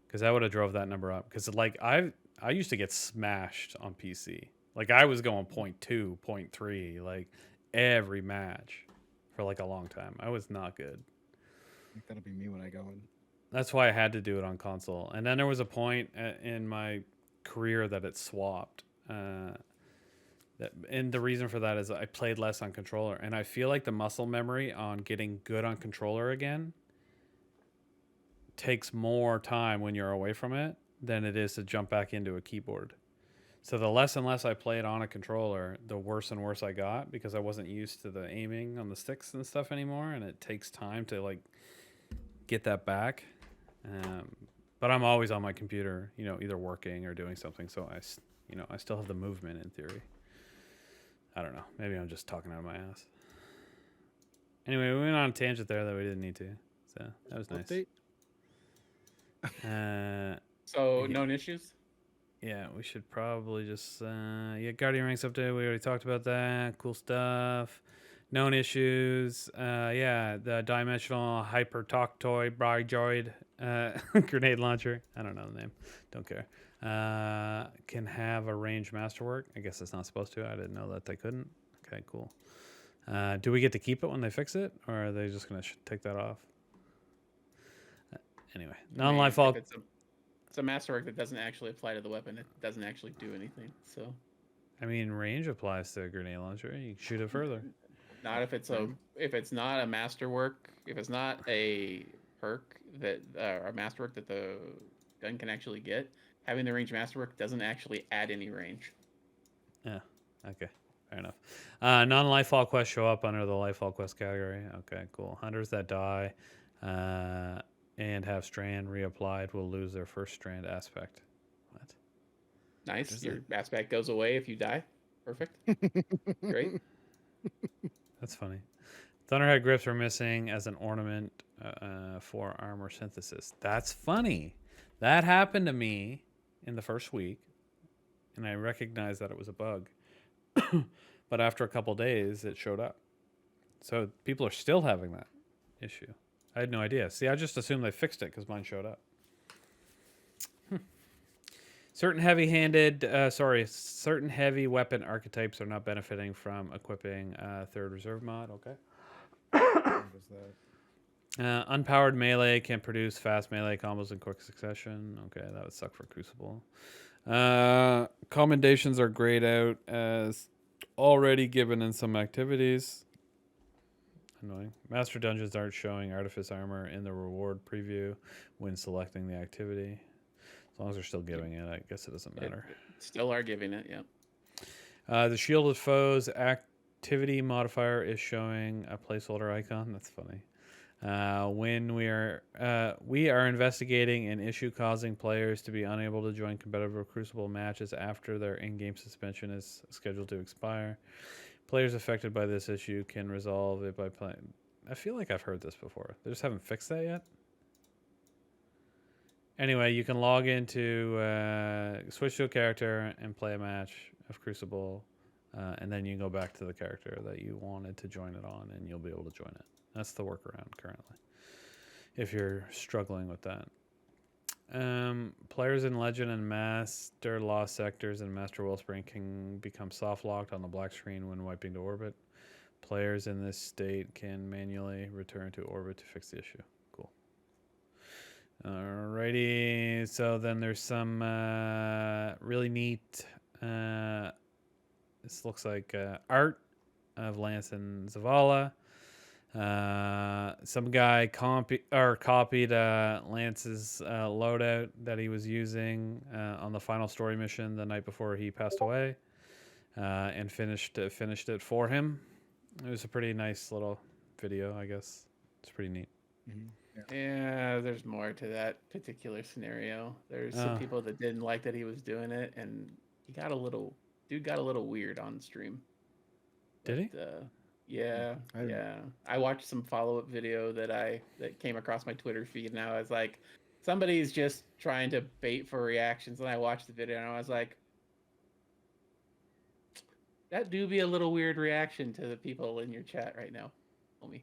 because I would have drove that number up. Because like I used to get smashed on PC. Like I was going 0.2, 0.3, like every match for like a long time. I was not good. I think that'll be me when I go in. That's why I had to do it on console. And then there was a point in my career that it swapped. And the reason for that is I played less on controller. And I feel like the muscle memory on getting good on controller again takes more time when you're away from it than it is to jump back into a keyboard. So the less and less I played on a controller, the worse and worse I got, because I wasn't used to the aiming on the sticks and stuff anymore. And it takes time to like get that back. But I'm always on my computer, either working or doing something. So I still have the movement in theory. I don't know. Maybe I'm just talking out of my ass. Anyway, we went on a tangent there that we didn't need to. So that was nice. So known issues? Yeah, we should probably just Guardian ranks update. We already talked about that. Cool stuff. Known issues. The dimensional hyper talk toy Brightjoid grenade launcher. I don't know the name. Don't care. Can have a ranged masterwork. I guess it's not supposed to. I didn't know that they couldn't. Okay, cool. Do we get to keep it when they fix it, or are they just gonna take that off? Anyway, non-life all. It's a masterwork that doesn't actually apply to the weapon. It doesn't actually do anything. So, I mean, range applies to a grenade launcher. You can shoot it further. Not if it's not a masterwork. If it's not a perk that or a masterwork that the gun can actually get. Having the range masterwork doesn't actually add any range. Yeah. Okay. Fair enough. Non-lifefall quests show up under the lifefall quest category. Okay, cool. Hunters that die and have Strand reapplied will lose their first Strand aspect. What? Nice. Your aspect goes away if you die. Perfect. Great. That's funny. Thunderhead grips are missing as an ornament for armor synthesis. That's funny. That happened to me in the first week, and I recognized that it was a bug. But after a couple days, it showed up. So people are still having that issue. I had no idea. See, I just assumed they fixed it because mine showed up. Certain heavy weapon archetypes are not benefiting from equipping third reserve mod. Okay. What was that? Unpowered melee can produce fast melee combos in quick succession. Okay, that would suck for Crucible. Commendations are grayed out as already given in some activities. Annoying. Master Dungeons aren't showing Artifice Armor in the reward preview when selecting the activity. As long as they're still giving it, I guess it doesn't matter. Still are giving it, yeah. The Shielded Foes activity modifier is showing a placeholder icon. That's funny. When we are investigating an issue causing players to be unable to join competitive Crucible matches after their in-game suspension is scheduled to expire. Players affected by this issue can resolve it by playing. I feel like I've heard this before. They just haven't fixed that yet. Anyway, you can log into switch to a character and play a match of Crucible, and then you can go back to the character that you wanted to join it on, and you'll be able to join it. That's the workaround currently, if you're struggling with that. Players in Legend and Master Lost Sectors and Master Wellspring can become soft locked on the black screen when wiping to orbit. Players in this state can manually return to orbit to fix the issue. Cool. Alrighty, so then there's some really neat, this looks like art of Lance and Zavala. Some guy copied Lance's loadout that he was using on the final story mission the night before he passed away, and finished it for him. It was a pretty nice little video, I guess. It's pretty neat. Mm-hmm. Yeah, there's more to that particular scenario. There's some people that didn't like that he was doing it, and dude got a little weird on stream. Did he? Yeah. I watched some follow-up video that came across my Twitter feed, and I was like, somebody's just trying to bait for reactions. And I watched the video, and I was like, that do be a little weird reaction to the people in your chat right now, homie.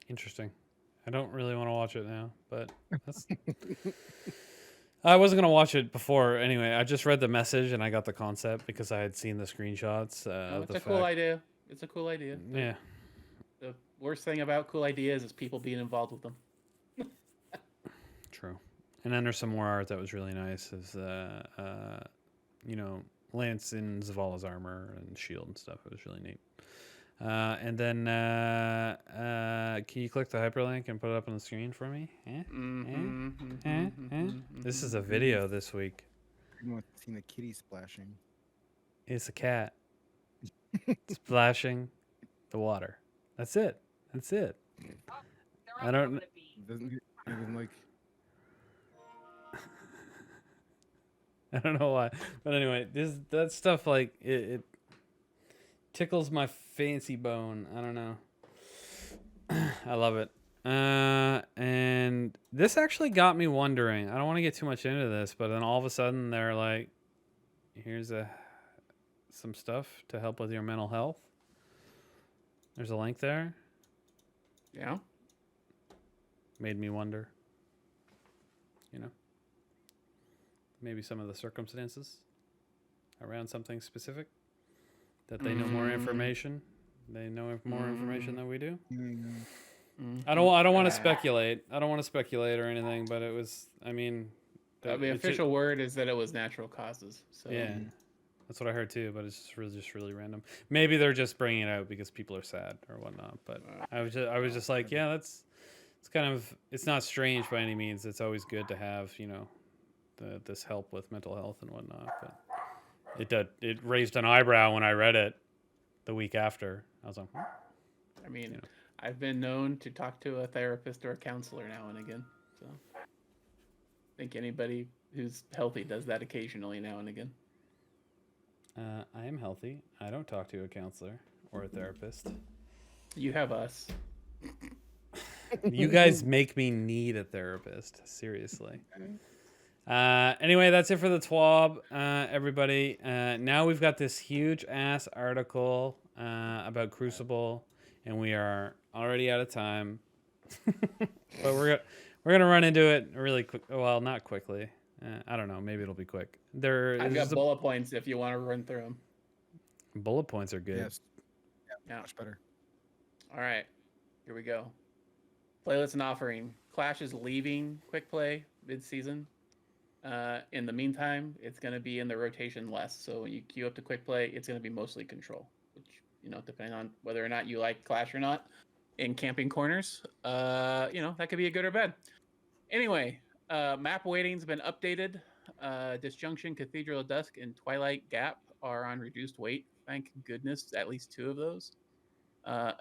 Interesting. I don't really want to watch it now, but that's. I wasn't gonna watch it before anyway. I just read the message and I got the concept because I had seen the screenshots. It's a cool idea. It's a cool idea. Yeah. The worst thing about cool ideas is people being involved with them. True. And then there's some more art that was really nice. Is Lance in Zavala's armor and shield and stuff. It was really neat. And then can you click the hyperlink and put it up on the screen for me? This is a video this week. I've seen the kitty splashing. It's a cat splashing the water. That's it. I don't. It doesn't even like. I don't know why, but anyway, that stuff like it tickles my fancy bone. I don't know. I love it. And this actually got me wondering. I don't want to get too much into this, but then all of a sudden they're like, here's some stuff to help with your mental health. There's a link there. Yeah. Made me wonder. Maybe some of the circumstances around something specific. That they know more information. They know more information than we do. I don't want to speculate. I don't want to speculate or anything, but it was. I mean, the official word is that it was natural causes. So. Yeah, that's what I heard too. But it's just really random. Maybe they're just bringing it out because people are sad or whatnot. But I was just like, yeah, it's kind of. It's not strange by any means. It's always good to have this help with mental health and whatnot. But it raised an eyebrow when I read it the week after. I was like, I mean, I've been known to talk to a therapist or a counselor now and again. So I think anybody who's healthy does that occasionally now and again. I am healthy. I don't talk to a counselor or a therapist. You have us. You guys make me need a therapist. Seriously. Anyway, that's it for the TWAB, everybody. Now we've got this huge ass article about Crucible, and we are already out of time. But we're gonna run into it really quick. Well, not quickly. I don't know. Maybe it'll be quick. I've got bullet points if you want to run through them. Bullet points are good. Yes. Yeah, much better. All right, here we go. Playlist and offering. Clash is leaving quick play mid-season. In the meantime, it's going to be in the rotation less. So when you queue up to quick play, it's going to be mostly control, which, depending on whether or not you like Clash or not, in camping corners, that could be a good or bad. Anyway, map weighting's been updated. Disjunction, Cathedral of Dusk, and Twilight Gap are on reduced weight. Thank goodness, at least 2 of those.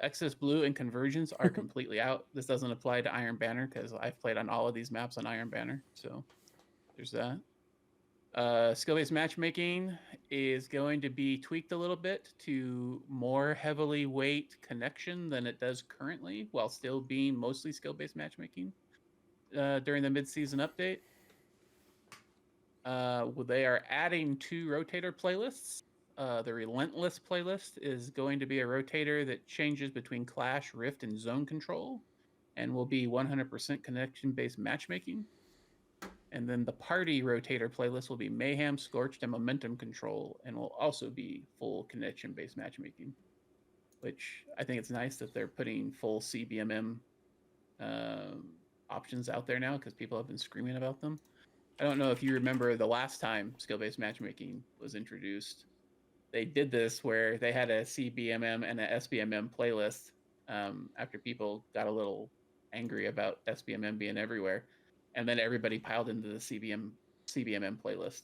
Excess Blue and Convergence are completely out. This doesn't apply to Iron Banner because I've played on all of these maps on Iron Banner. So there's that. Skill-based matchmaking is going to be tweaked a little bit to more heavily weight connection than it does currently, while still being mostly skill-based matchmaking during the mid-season update. They are adding 2 rotator playlists. The Relentless playlist is going to be a rotator that changes between Clash, Rift, and Zone Control, and will be 100% connection-based matchmaking. And then the Party rotator playlist will be Mayhem, Scorched, and Momentum Control, and will also be full connection-based matchmaking. Which I think it's nice that they're putting full CBMM options out there now, because people have been screaming about them. I don't know if you remember the last time skill-based matchmaking was introduced. They did this where they had a CBMM and a SBMM playlist after people got a little angry about SBMM being everywhere. And then everybody piled into the CBMM playlist.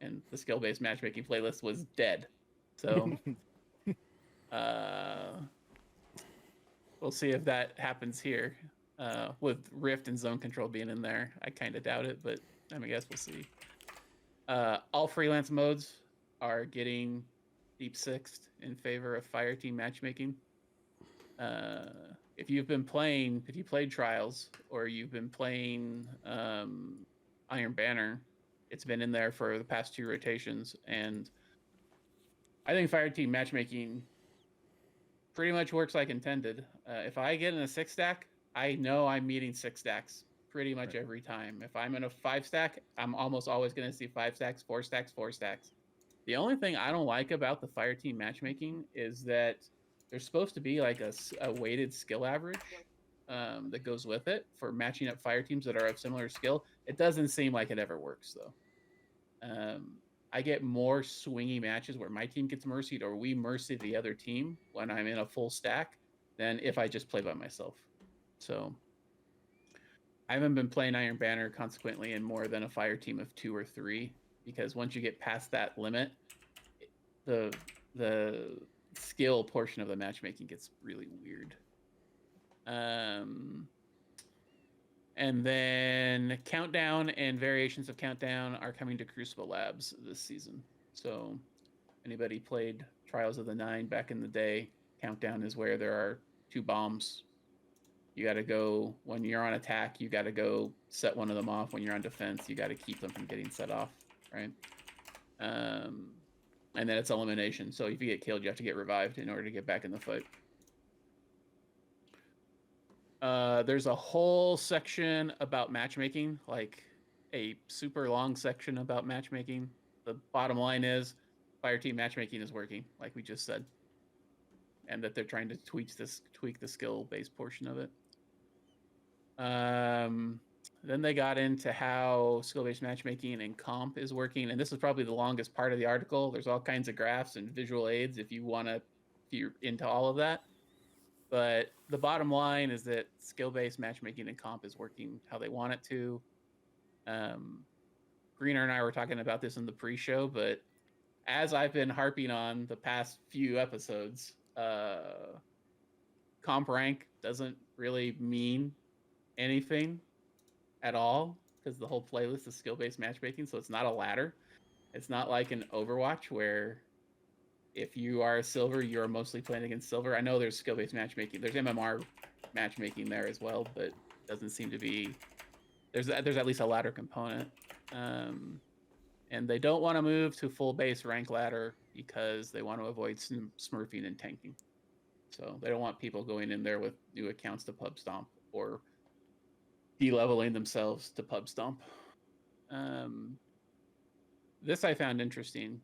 And the skill-based matchmaking playlist was dead. So we'll see if that happens here. With Rift and Zone Control being in there, I kind of doubt it, but I guess we'll see. All freelance modes are getting deep sixed in favor of Fireteam matchmaking. If you played Trials or you've been playing Iron Banner, it's been in there for the past 2 rotations, and I think Fireteam matchmaking pretty much works like intended. If I get in a 6-stack, I know I'm meeting 6 stacks pretty much every time. If I'm in a 5-stack, I'm almost always going to see 5 stacks, 4 stacks, 4 stacks. The only thing I don't like about the Fireteam matchmaking is that there's supposed to be like a weighted skill average that goes with it for matching up fire teams that are of similar skill. It doesn't seem like it ever works, though. I get more swingy matches where my team gets mercied or we mercy the other team when I'm in a full stack than if I just play by myself. So I haven't been playing Iron Banner consequently in more than a fire team of 2 or 3, because once you get past that limit, the skill portion of the matchmaking gets really weird. And then Countdown and variations of Countdown are coming to Crucible Labs this season. So anybody played Trials of the 9 back in the day, Countdown is where there are 2 bombs. You got to go, when you're on attack, you got to go set one of them off. When you're on defense, you got to keep them from getting set off, right? And then it's elimination. So if you get killed, you have to get revived in order to get back in the fight. There's a whole section about matchmaking, like a super long section about matchmaking. The bottom line is Fireteam matchmaking is working, like we just said. And that they're trying to tweak the skill-based portion of it. Then they got into how skill-based matchmaking and comp is working, and this is probably the longest part of the article. There's all kinds of graphs and visual aids if you're into all of that. But the bottom line is that skill-based matchmaking and comp is working how they want it to. Greener and I were talking about this in the pre-show, but as I've been harping on the past few episodes, comp rank doesn't really mean anything at all because the whole playlist is skill-based matchmaking, so it's not a ladder. It's not like an Overwatch where if you are a silver, you are mostly playing against silver. I know there's skill-based matchmaking. There's MMR matchmaking there as well, but doesn't seem to be. There's at least a ladder component, and they don't want to move to full base rank ladder because they want to avoid smurfing and tanking. So they don't want people going in there with new accounts to pub stomp or de-leveling themselves to pub stomp. This I found interesting.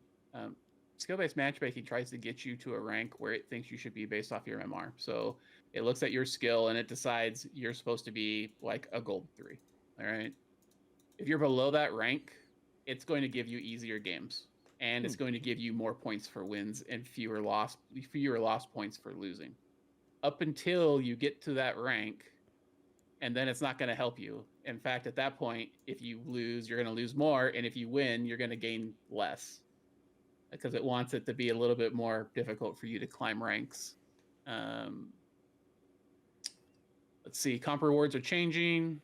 Skill-based matchmaking tries to get you to a rank where it thinks you should be based off your MR. So it looks at your skill and it decides you're supposed to be like a gold 3. All right. If you're below that rank, it's going to give you easier games, and it's going to give you more points for wins and fewer loss points for losing. Up until you get to that rank, and then it's not going to help you. In fact, at that point, if you lose, you're going to lose more, and if you win, you're going to gain less, because it wants it to be a little bit more difficult for you to climb ranks. Let's see, comp rewards are changing.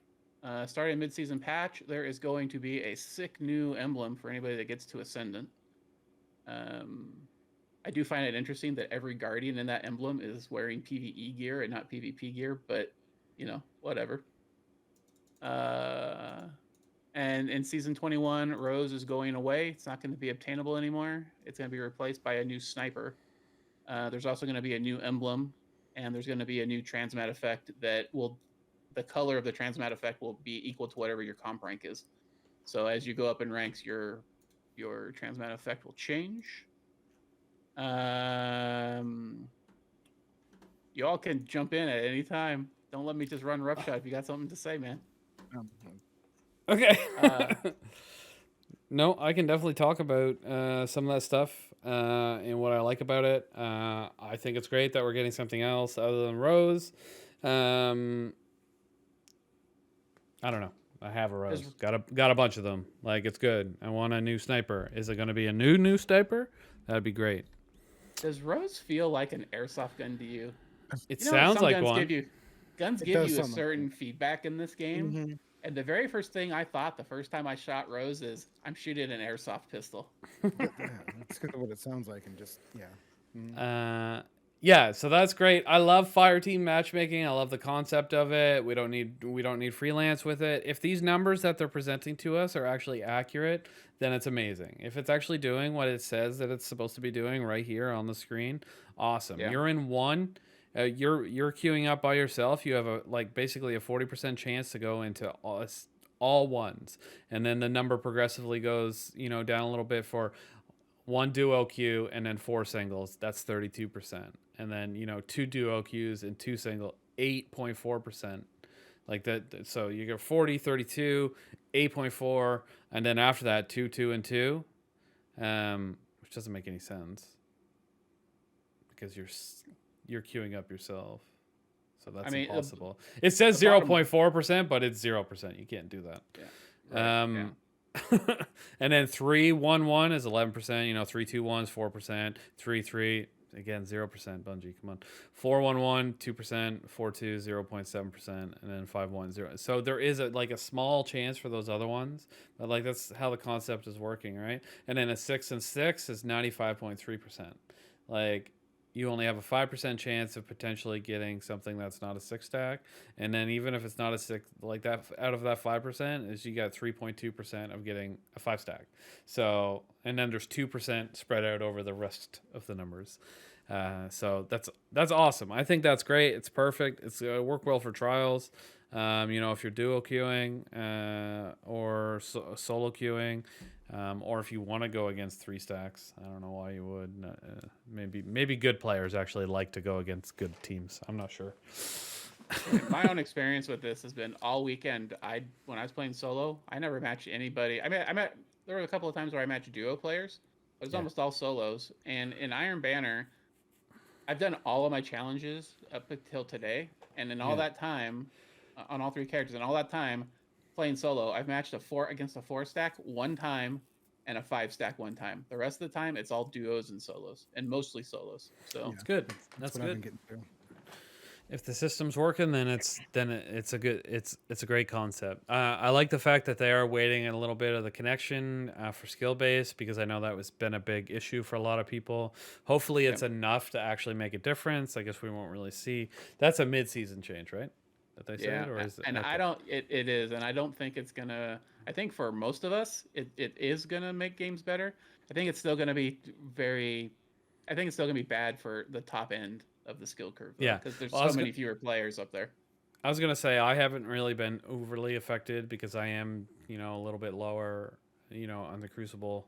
Starting mid-season patch, there is going to be a sick new emblem for anybody that gets to Ascendant. I do find it interesting that every Guardian in that emblem is wearing PvE gear and not PvP gear, but, whatever. And in Season 21, Rose is going away. It's not going to be obtainable anymore. It's going to be replaced by a new Sniper. There's also going to be a new emblem, and there's going to be a new transmat effect that will... The color of the transmat effect will be equal to whatever your comp rank is. So as you go up in ranks, your transmat effect will change. You all can jump in at any time. Don't let me just run roughshod if you got something to say, man. Okay. No, I can definitely talk about some of that stuff and what I like about it. I think it's great that we're getting something else other than Rose. I don't know. I have a Rose. Got a bunch of them. Like, it's good. I want a new Sniper. Is it going to be a new Sniper? That'd be great. Does Rose feel like an airsoft gun to you? It sounds like guns one. Guns give you a certain feedback in this game. Mm-hmm. And the very first thing I thought the first time I shot Rose is, I'm shooting an airsoft pistol. Yeah, that's kind of what it sounds like. And just, yeah. Mm-hmm. Yeah, so that's great. I love fire team matchmaking. I love the concept of it. We don't need freelance with it. If these numbers that they're presenting to us are actually accurate, then it's amazing. If it's actually doing what it says that it's supposed to be doing right here on the screen, awesome. Yeah. You're in one. You're queuing up by yourself. You have basically a 40% chance to go into all ones, and then the number progressively goes down a little bit for 1 duo queue and then 4 singles. That's 32%. And then 2 duo queues and 2 single, 8.4%. Like that. So you get 40, 32, 8.4, and then after that 2, 2, and 2, which doesn't make any sense because you're queuing up yourself. So that's impossible. It says 0.4%, but it's 0%. You can't do that. Yeah. Right. Yeah. And then 3, 1, 1 is 11%. 3, 2, 1 is 4%. 3, 3 again 0%. Bungie, come on. 4, 1, 1 2%. 4, 2 0.7%, and then 5, 1 0. So there is a small chance for those other ones, but that's how the concept is working, right? And then a 6 and 6 is 95.3%. You only have a 5% chance of potentially getting something that's not a 6 stack. And then even if it's not a 6, like that, out of that 5% is you got 3.2% of getting a 5 stack. So, and then there's 2% spread out over the rest of the numbers. So that's awesome. I think that's great. It's perfect. It's work well for trials. If you're duo queuing or solo queuing, or if you want to go against 3 stacks, I don't know why you would. Maybe good players actually like to go against good teams. I'm not sure. My own experience with this has been all weekend. When I was playing solo, I never matched anybody. There were a couple of times where I matched duo players, but it's almost all solos. And in Iron Banner, I've done all of my challenges up until today, and in all that time, on all 3 characters, and all that time playing solo, I've matched against a 4 stack 1 time and a 5 stack 1 time. The rest of the time, it's all duos and solos, and mostly solos. So it's good. That's what good. I've been getting through. If the system's working, then it's a great concept. I like the fact that they are waiting a little bit of the connection for skill base, because I know that was been a big issue for a lot of people. Hopefully, it's Yep. enough to actually make a difference. I guess we won't really see. That's a mid-season change, right? That they Yeah, said, or is it? and I Okay. don't. It is, and I don't think it's gonna. I think for most of us, it is gonna make games better. I think it's still gonna be very. I think it's still gonna be bad for the top end of the skill curve though, Yeah. because there's Well, so many fewer players up there. I was gonna say I haven't really been overly affected because I am, a little bit lower, on the Crucible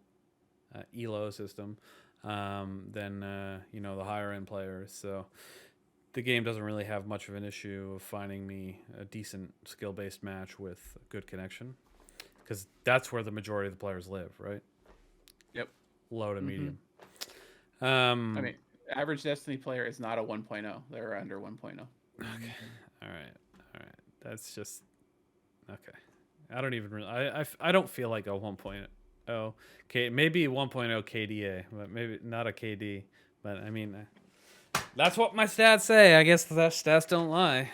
elo system than the higher end players. So the game doesn't really have much of an issue of finding me a decent skill based match with good connection, because that's where the majority of the players live, right? Yep. Low to hmm medium. I mean, average Destiny player is not a 1.0. They're under 1.0. Okay. All right. All right. That's just okay. I don't even really. I don't feel like a 1.0. Okay, maybe 1.0 KDA, but maybe not a KD. But I mean, that's what my stats say. I guess the stats don't lie.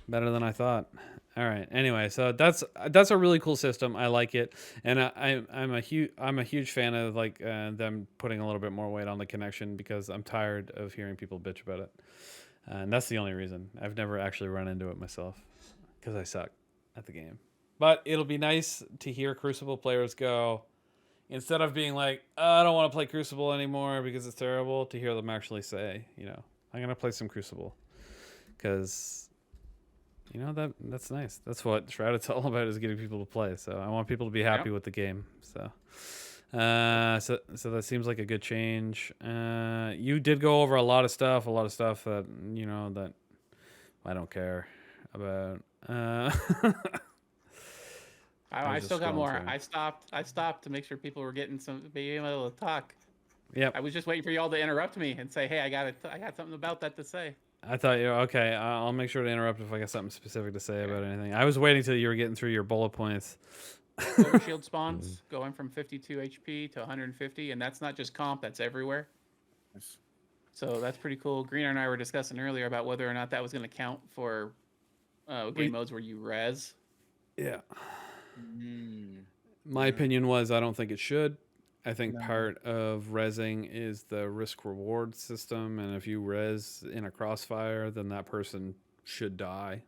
Better than I thought. All right. Anyway, so that's a really cool system. I like it, and I'm a huge fan of like them putting a little bit more weight on the connection, because I'm tired of hearing people bitch about it. And that's the only reason. I've never actually run into it myself, because I suck at the game. But it'll be nice to hear Crucible players go, instead of being like, oh, I don't want to play Crucible anymore because it's terrible, to hear them actually say, I'm going to play some Crucible. Because, that's nice. That's what Shrouded's all about, is getting people to play. So I want people to be happy Yep. with the game. So that seems like a good change. You did go over a lot of stuff that that I don't care about. I I was just still got scrolling more. through. I stopped to make sure people were getting being able to talk. Yep. I was just waiting for y'all to interrupt me and say, "Hey, I got something about that to say." I thought you were okay. I'll make sure to interrupt if I got something specific to say about anything. I was waiting till you were getting through your bullet points. Overshield spawns going from 52 HP to 150, and that's not just comp, that's everywhere. Yes. So that's pretty cool. Greener and I were discussing earlier about whether or not that was going to count for game modes where you res. Yeah. Mm, My Yeah. opinion was I don't think it should. I think No. part of resing is the risk reward system, and if you res in a crossfire, then that person should die.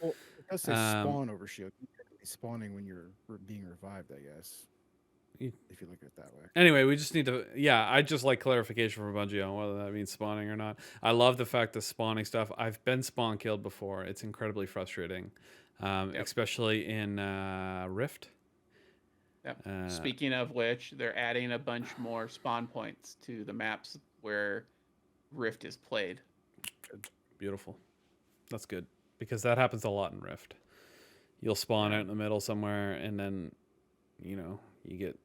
Well, it does say Um, spawn overshield. You're technically spawning when you're being revived, I guess. You- If you look at it that way. Anyway, we just need to. Yeah, I just like clarification from Bungie on whether that means spawning or not. I love the fact that spawning stuff. I've been spawn killed before. It's incredibly frustrating, Yep. especially in Rift. Yep. Speaking of which, they're adding a bunch more spawn points to the maps where Rift is played. Beautiful. That's good, because that happens a lot in Rift. You'll spawn out in the middle somewhere, and then, you get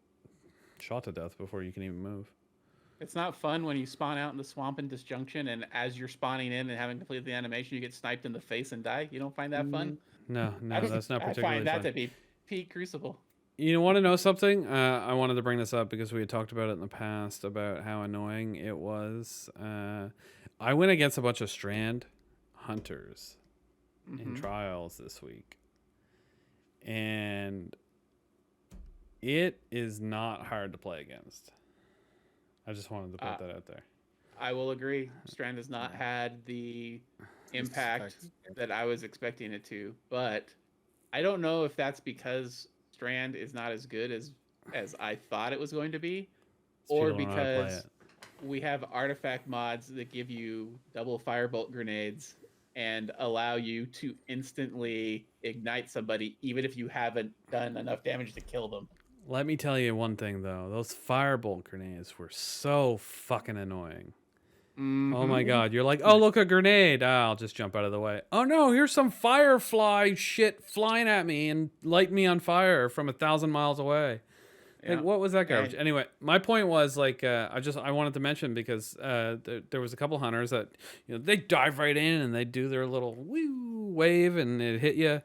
shot to death before you can even move. It's not fun when you spawn out in the swamp in Disjunction, and as you're spawning in and having completed the animation, you get sniped in the face and die. You don't find that fun? No, that's not I particularly find that fun. to be peak Crucible. You want to know something? I wanted to bring this up because we had talked about it in the past about how annoying it was. I went against a bunch of Strand hunters in trials this week, and it is not hard to play against. I just wanted to put that out there. I will agree. Strand has not had the impact that I was expecting it to, but I don't know if that's because Strand is not as good as I thought it was going to be, or People don't know how to play because it. we have artifact mods that give you double firebolt grenades and allow you to instantly ignite somebody even if you haven't done enough damage to kill them. Let me tell you one thing though. Those firebolt grenades were so fucking annoying. Oh my god, you're like, oh look, a grenade. I'll just jump out of the way. Oh no, here's some firefly shit flying at me and light me on fire from 1,000 miles away. Yeah. Like, what was that garbage? And- Anyway, my point was like, I wanted to mention because there was a couple hunters that they dive right in and they do their little woo wave and it hit you.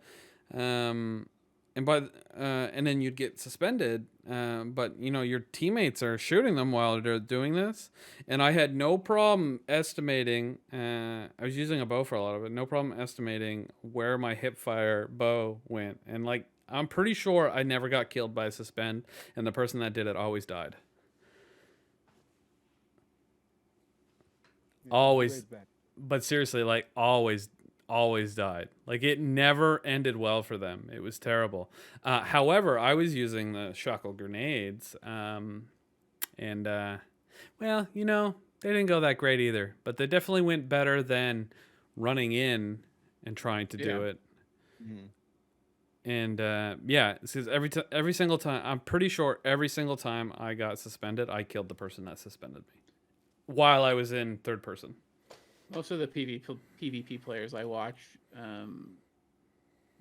and then you'd get suspended. But your teammates are shooting them while they're doing this, and I had no problem estimating. I was using a bow for a lot of it. No problem estimating where my hip fire bow went, and like I'm pretty sure I never got killed by a suspend, and the person that did it always died. Yeah, Always, raise back. but seriously, like always died. Like it never ended well for them. It was terrible. However, I was using the shackle grenades, and well, they didn't go that great either. But they definitely went better than running in and trying to do it. Mhm. And yeah, because every single time, I'm pretty sure every single time I got suspended, I killed the person that suspended me while I was in third person. Most of the PvP players I watch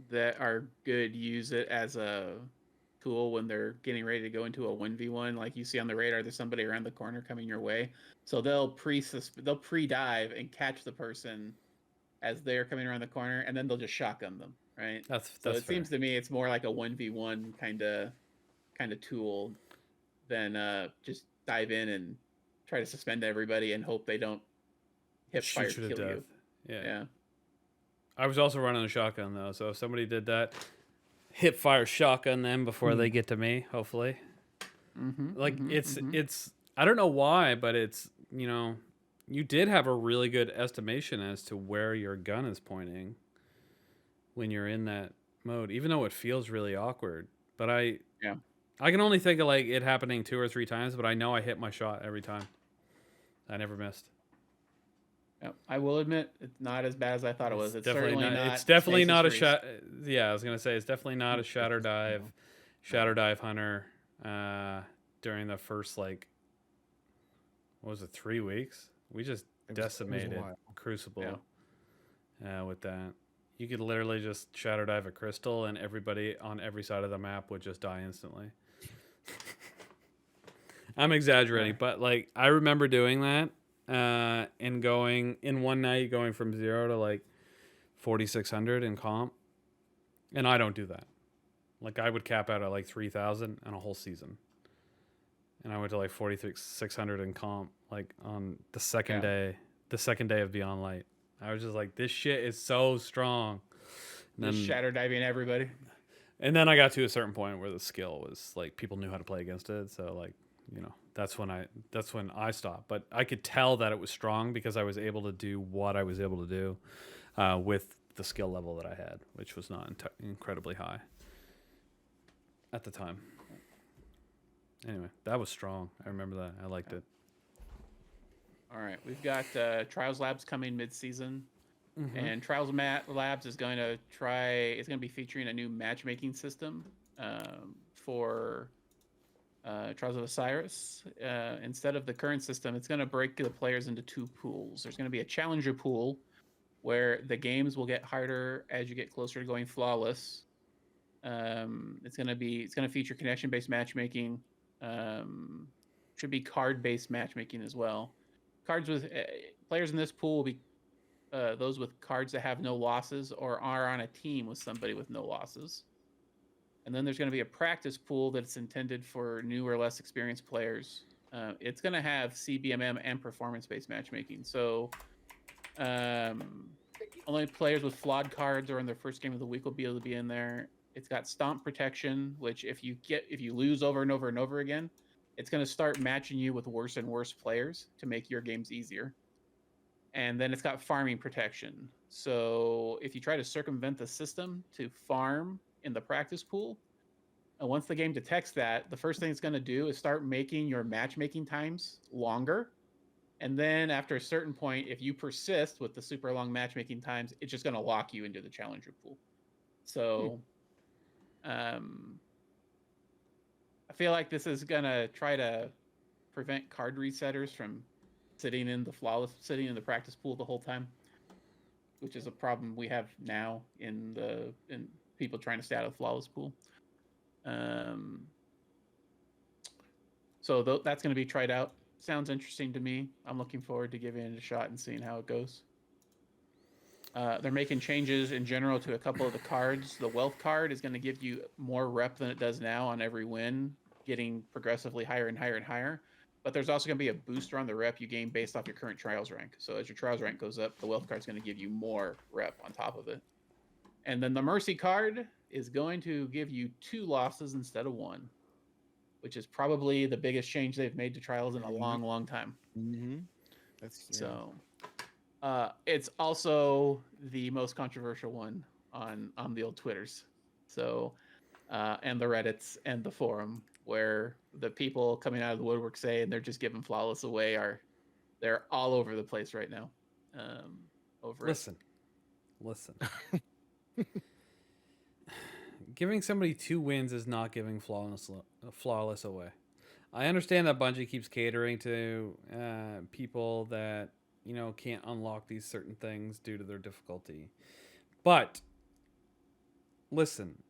that are good use it as a tool when they're getting ready to go into a 1v1. Like you see on the radar, there's somebody around the corner coming your way. So they'll pre-dive and catch the person as they're coming around the corner, and then they'll just shotgun them, right? That's So it fair. seems to me it's more like a 1v1 kind of tool than just dive in and try to suspend everybody and hope they don't hip fire Shoot you to kill death. you. Yeah. I was also running a shotgun though, so if somebody did that, hip fire shotgun them before they get to me. Hopefully, it's I don't know why, but it's you did have a really good estimation as to where your gun is pointing when you're in that mode, even though it feels really awkward. But I can only think of like it happening 2 or 3 times, but I know I hit my shot every time. I never missed. Yep. I will admit it's not as bad as I thought it was. It's definitely certainly not. It's definitely not a Spaces shot. Yeah, I was gonna say it's definitely not a shatter dive hunter. During the first what was it, 3 weeks? We just decimated Crucible. With that, you could literally just shatter dive a crystal, and everybody on every side of the map would just die instantly. I'm exaggerating, but like I remember doing that. And going in one night, going from 0 to like 4,600 in comp, and I don't do that. Like I would cap out at like 3,000 in a whole season, and I went to like 4,600 in comp, like on the second day of Beyond Light. I was just like, this shit is so strong. And then shatter diving everybody. And then I got to a certain point where the skill was like people knew how to play against it, so like that's when I stopped. But I could tell that it was strong because I was able to do what I was able to do with the skill level that I had, which was not incredibly high at the time. Anyway, that was strong. I remember that. I liked it. All right, we've got Trials Labs coming mid-season, and Trials Labs is going to be featuring a new matchmaking system for Trials of Osiris. Instead of the current system, it's going to break the players into 2 pools. There's going to be a challenger pool where the games will get harder as you get closer to going flawless. It's going to feature connection-based matchmaking. Should be card-based matchmaking as well. Players in this pool will be those with cards that have no losses or are on a team with somebody with no losses. And then there's going to be a practice pool that's intended for new or less experienced players. It's going to have CBMM and performance-based matchmaking. So only players with flawed cards or in their first game of the week will be able to be in there. It's got stomp protection, which if you lose over and over and over again, it's going to start matching you with worse and worse players to make your games easier. And then it's got farming protection. So if you try to circumvent the system to farm in the practice pool, and once the game detects that, the first thing it's going to do is start making your matchmaking times longer. And then after a certain point, if you persist with the super long matchmaking times, it's just going to lock you into the challenger pool. So I feel like this is going to try to prevent card resetters from sitting in the practice pool the whole time, which is a problem we have now in people trying to stay out of the flawless pool. So that's going to be tried out. Sounds interesting to me. I'm looking forward to giving it a shot and seeing how it goes. They're making changes in general to a couple of the cards. The wealth card is going to give you more rep than it does now on every win, getting progressively higher and higher and higher. But there's also going to be a booster on the rep you gain based off your current trials rank. So as your trials rank goes up, the wealth card is going to give you more rep on top of it. And then the mercy card is going to give you 2 losses instead of 1, which is probably the biggest change they've made to trials in a long, long time. Mm-hmm. That's So it's also the most controversial one on the old Twitters. So and the Reddits and the forum, where the people coming out of the woodwork saying they're just giving flawless away they're all over the place right now. Listen. Giving somebody 2 wins is not giving flawless away. I understand that Bungie keeps catering to people that can't unlock these certain things due to their difficulty. But listen,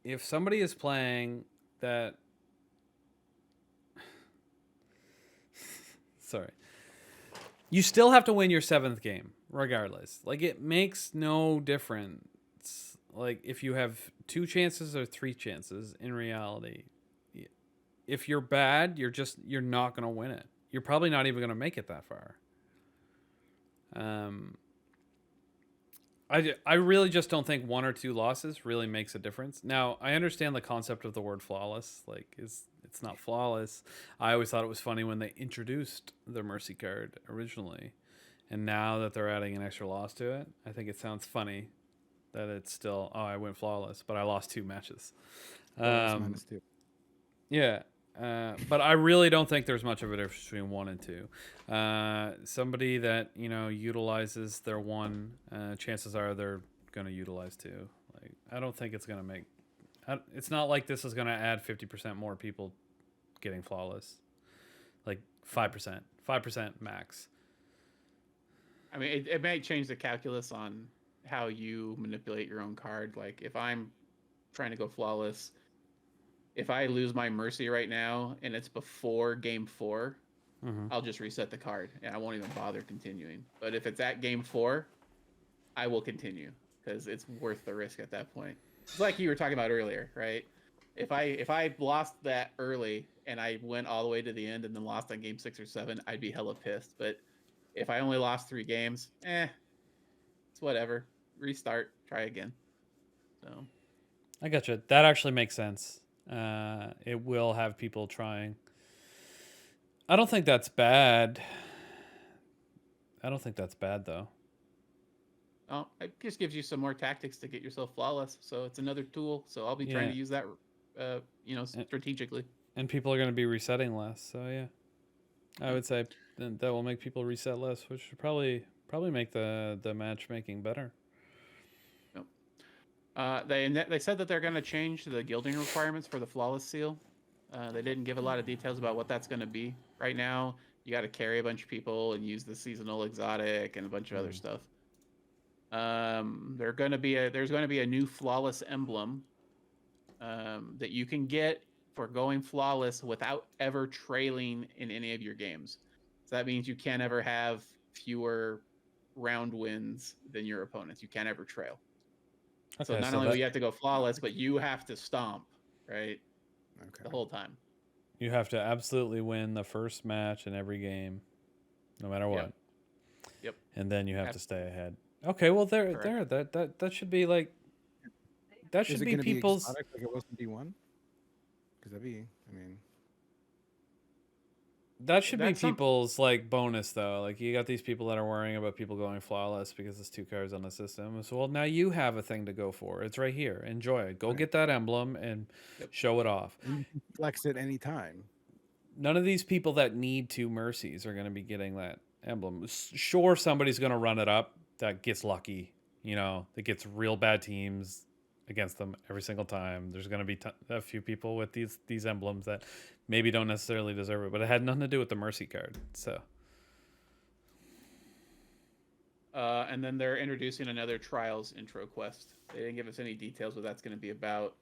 if somebody is playing that sorry, you still have to win your 7th game regardless. Like, it makes no difference. Like, if you have 2 chances or 3 chances, in reality, if you're bad, you're not going to win it. You're probably not even going to make it that far. I really just don't think 1 or 2 losses really makes a difference. Now, I understand the concept of the word flawless. Like, it's not flawless. I always thought it was funny when they introduced the mercy card originally, and now that they're adding an extra loss to it, I think it sounds funny that it's still, I went flawless, but I lost 2 matches. -2. Yeah. But I really don't think there's much of a difference between 1 and 2. Somebody that utilizes their 1, chances are they're going to utilize 2. Like, I don't think it's going to make. It's not like this is going to add 50% more people getting flawless. Like 5%, 5% max. I mean, it may change the calculus on how you manipulate your own card. Like, if I'm trying to go flawless, if I lose my mercy right now and it's before game 4, I'll just reset the card and I won't even bother continuing. But if it's at game 4, I will continue because it's worth the risk at that point. It's like you were talking about earlier, right? If I lost that early and I went all the way to the end and then lost on game 6 or 7, I'd be hella pissed. But if I only lost 3 games, it's whatever. Restart, try again. So I gotcha. That actually makes sense. It will have people trying. I don't think that's bad. Though. Oh, it just gives you some more tactics to get yourself flawless. So it's another tool. So I'll be trying to use that, strategically. And people are going to be resetting less. So yeah, I would say that will make people reset less, which should probably make the matchmaking better. They said that they're going to change the gilding requirements for the flawless seal. They didn't give a lot of details about what that's going to be. Right now, you got to carry a bunch of people and use the seasonal exotic and a bunch of other stuff. There's going to be a new flawless emblem that you can get for going flawless without ever trailing in any of your games. So that means you can't ever have fewer round wins than your opponents. You can't ever trail. Okay, so not only will you have to go flawless, but you have to stomp, right? Okay. The whole time. You have to absolutely win the first match in every game, no matter what. Yep. And then you have to stay ahead. Okay, well that should be like that should be people's. Like it wasn't D1? Because that'd be, that should be people's like bonus though. Like, you got these people that are worrying about people going flawless because there's 2 cards on the system. So, well, now you have a thing to go for. It's right here. Enjoy it. Go get that emblem and show it off. You can flex it anytime. None of these people that need 2 mercies are going to be getting that emblem. Sure, somebody's going to run it up that gets lucky. That gets real bad teams against them every single time. There's going to be a few people with these emblems that maybe don't necessarily deserve it, but it had nothing to do with the mercy card. So and then they're introducing another trials intro quest. They didn't give us any details what that's going to be about.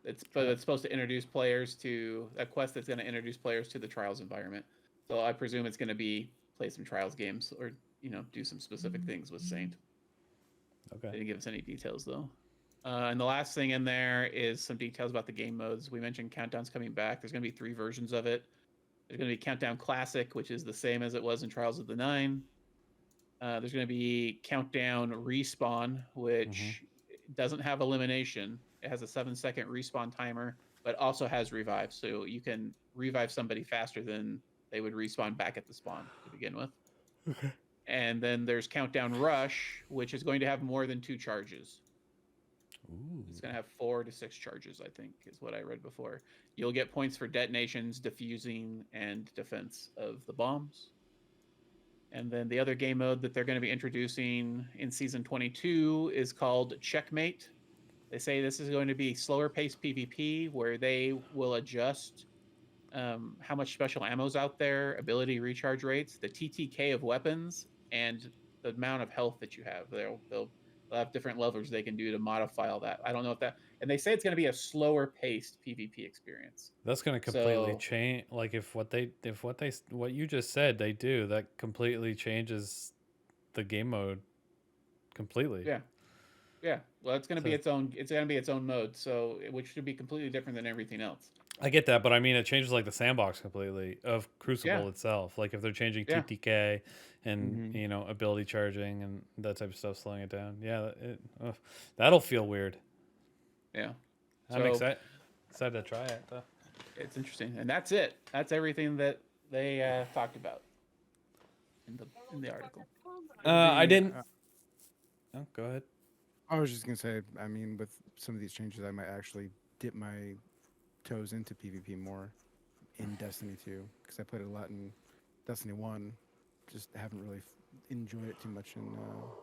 It's supposed to introduce players to a quest that's going to introduce players to the trials environment. So I presume it's going to be play some trials games or do some specific things with Saint. Okay. They didn't give us any details though. And the last thing in there is some details about the game modes. We mentioned Countdown's coming back. There's going to be 3 versions of it. There's going to be Countdown Classic, which is the same as it was in Trials of the Nine. There's going to be Countdown Respawn, which doesn't have elimination. It has a 7-second respawn timer, but also has revive. So you can revive somebody faster than they would respawn back at the spawn to begin with. Okay. And then there's Countdown Rush, which is going to have more than 2 charges. Ooh. It's going to have 4 to 6 charges, I think, is what I read before. You'll get points for detonations, defusing, and defense of the bombs. And then the other game mode that they're going to be introducing in Season 22 is called Checkmate. They say this is going to be slower paced PvP, where they will adjust how much special ammo's out there, ability recharge rates, the TTK of weapons, and the amount of health that you have. They'll have different levers they can do to modify all that. I don't know if that, and they say it's going to be a slower paced PvP experience. That's going to completely change. Like if what you just said they do, that completely changes the game mode completely. Yeah. Well, it's going to be its own. It's going to be its own mode. So, which should be completely different than everything else. I get that, but I mean, it changes like the sandbox completely of Crucible itself. Like if they're changing TTK and ability charging and that type of stuff, slowing it down. Yeah, that'll feel weird. Yeah, I'm excited to try it though. It's interesting, and that's it. That's everything that they talked about in the article. I didn't. Oh, go ahead. I was just gonna say, I mean, with some of these changes, I might actually dip my toes into PvP more in Destiny 2, because I played a lot in Destiny 1. Just haven't really enjoyed it too much in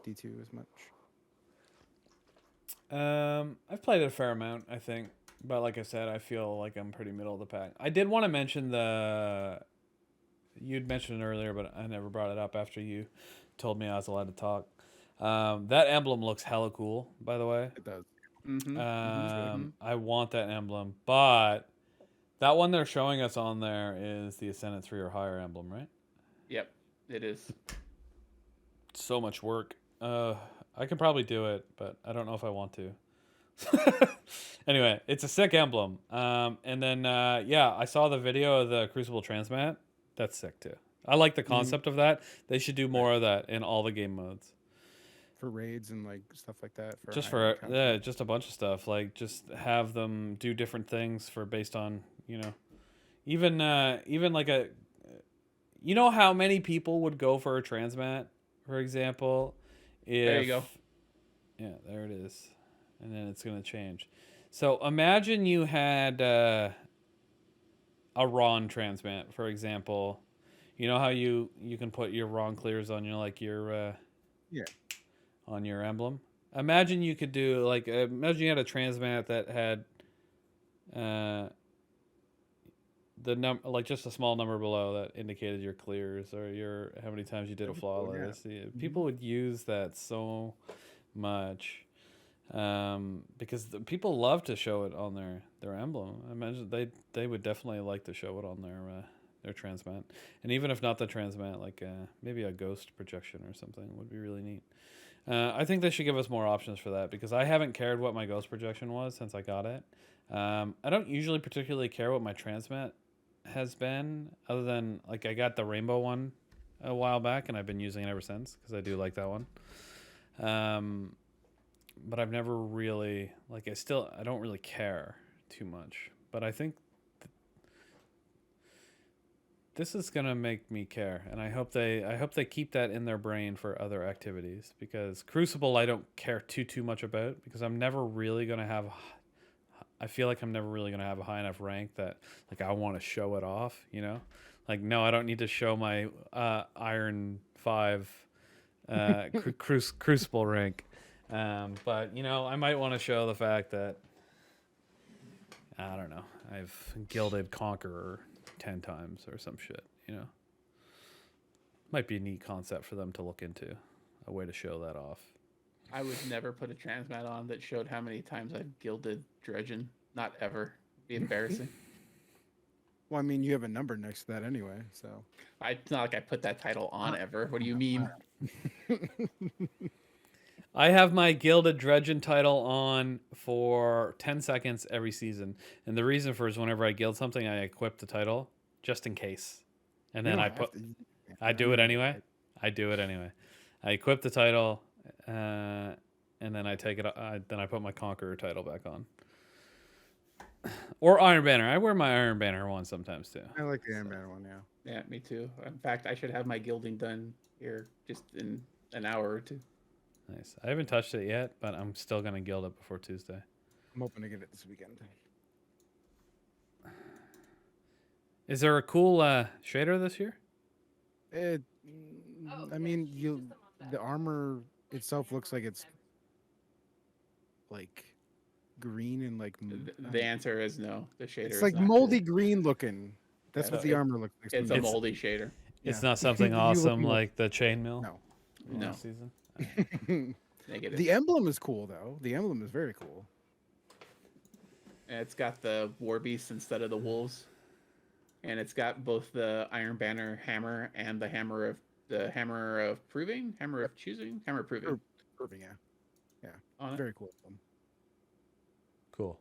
D2 as much. I've played it a fair amount, I think, but like I said, I feel like I'm pretty middle of the pack. I did want to mention you'd mentioned it earlier, but I never brought it up after you told me I was allowed to talk. That emblem looks hella cool, by the way. It does. I want that emblem, but that one they're showing us on there is the Ascendant 3 or higher emblem, right? Yep, it is. So much work. I could probably do it, but I don't know if I want to. Anyway, it's a sick emblem. And then, I saw the video of the Crucible Transmat. That's sick too. I like the concept of that. They should do more of that in all the game modes. For raids and like stuff like that. Just a bunch of stuff. Like just have them do different things based on even like a. You know how many people would go for a transmat, for example? There you go. Yeah, there it is. And then it's going to change. So imagine you had a Ron transmat, for example. You know how you can put your Ron clears on on your emblem? Imagine you could do imagine you had a transmat that had the number, like just a small number below that indicated your clears or how many times you did a flawless. Yeah. People would use that so much because people love to show it on their emblem. I imagine they would definitely like to show it on their transmat, and even if not the transmat, like maybe a ghost projection or something would be really neat. I think they should give us more options for that because I haven't cared what my ghost projection was since I got it. I don't usually particularly care what my transmat has been, other than like I got the rainbow one a while back and I've been using it ever since because I do like that one. But I've never really I don't really care too much. But I think this is gonna make me care, and I hope they keep that in their brain for other activities, because Crucible I don't care too much about because I feel like I'm never really gonna have a high enough rank that like I want to show it off, like no, I don't need to show my Iron 5 Crucible rank, but I might want to show the fact that I don't know, I've gilded Conqueror 10 times or some shit, Might be a neat concept for them to look into, a way to show that off. I would never put a transmat on that showed how many times I've gilded Dredgen. Not ever. It'd be embarrassing. Well, I mean, you have a number next to that anyway, so. It's not like I put that title on ever. What do you mean? I have my Gilded Dredgen title on for 10 seconds every season. And the reason for is whenever I guild something, I equip the title just in case. And You then don't I have put, to- I do it anyway. I do it anyway. I equip the title, and then I take it, then I put my Conqueror title back on. Or Iron Banner. I wear my Iron Banner one sometimes too. I like the Iron Banner one, yeah. Yeah, me too. In fact, I should have my gilding done here just in an hour or two. Nice. I haven't touched it yet, but I'm still going to guild it before Tuesday. I'm hoping to get it this weekend. Is there a cool shader this year? It, I mean, the armor itself looks like it's like green and like The answer is no. The shader it's is like not moldy cool. green looking. That's Yeah, what the armor looks like. It's to a me. moldy shader. It's Yeah. not something You awesome look- like the chainmail. No. No. last season. Negative. The emblem is cool though. The emblem is very cool. And it's got the war beast instead of the wolves, and it's got both the Iron Banner hammer and the hammer of proving, hammer of choosing, hammer of proving. Perfect, yeah. On it. Very cool. Cool.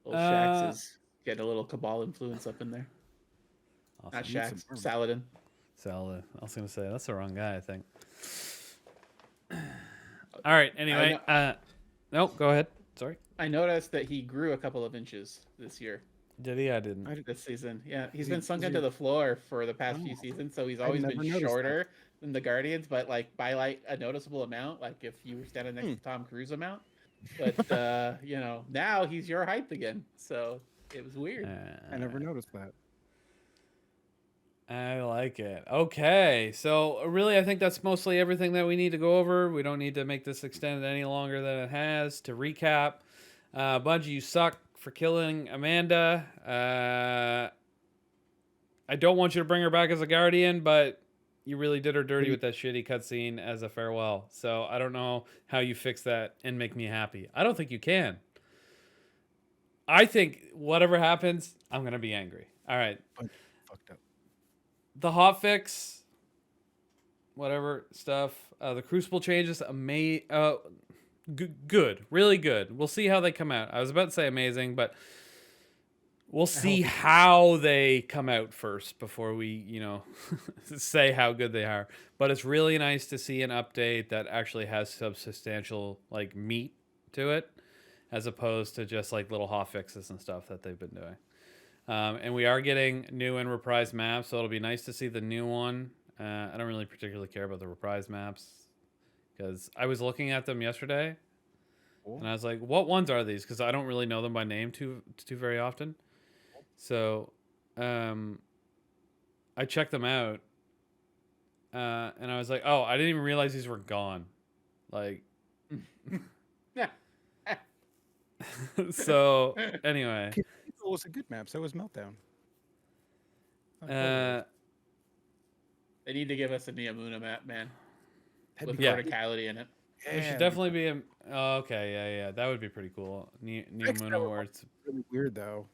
Little Shax is getting a little Cabal influence up in there. Awesome. Not Need some Shax, armor. Saladin. Salad. I was gonna say that's the wrong guy. I think. All right. Anyway. No. Go ahead. Sorry. I noticed that he grew a couple of inches this year, Did he? I didn't. this season. Yeah, he's Is been he- sunk is into he- the floor for the past few Oh. seasons, so he's I always never been noticed that. shorter than the Guardians, but like by like a noticeable amount. Like if you were standing next to Tom Cruise amount, but you know now he's your height again. So it was weird. I never noticed that. I like it. Okay, so really, I think that's mostly everything that we need to go over. We don't need to make this extended any longer than it has. To recap, Bungie, you suck for killing Amanda. I don't want you to bring her back as a guardian, but you really did her dirty with that shitty cutscene as a farewell. So I don't know how you fix that and make me happy. I don't think you can. I think whatever happens, I'm gonna be angry. All right. Fucked up. The hotfix, whatever stuff, the Crucible changes, good, really good. We'll see how they come out. I was about to say amazing, but we'll see how they come out first before we, say how good they are. But it's really nice to see an update that actually has substantial like meat to it, as opposed to just like little hotfixes and stuff that they've been doing. And we are getting new and reprised maps, so it'll be nice to see the new one. I don't really particularly care about the reprised maps because I was looking at them yesterday, and I was like, "What ones are these?" Because I don't really know them by name too very often. So, I checked them out, and I was like, "Oh, I didn't even realize these were gone." Like, Yeah. so anyway. It was a good map. So was Meltdown. They need to give us a Neomuna map, man, That'd with be Yeah. verticality in it. There should definitely be a. Oh, okay, yeah, that would be pretty cool. Neomuna, where it's. really weird though.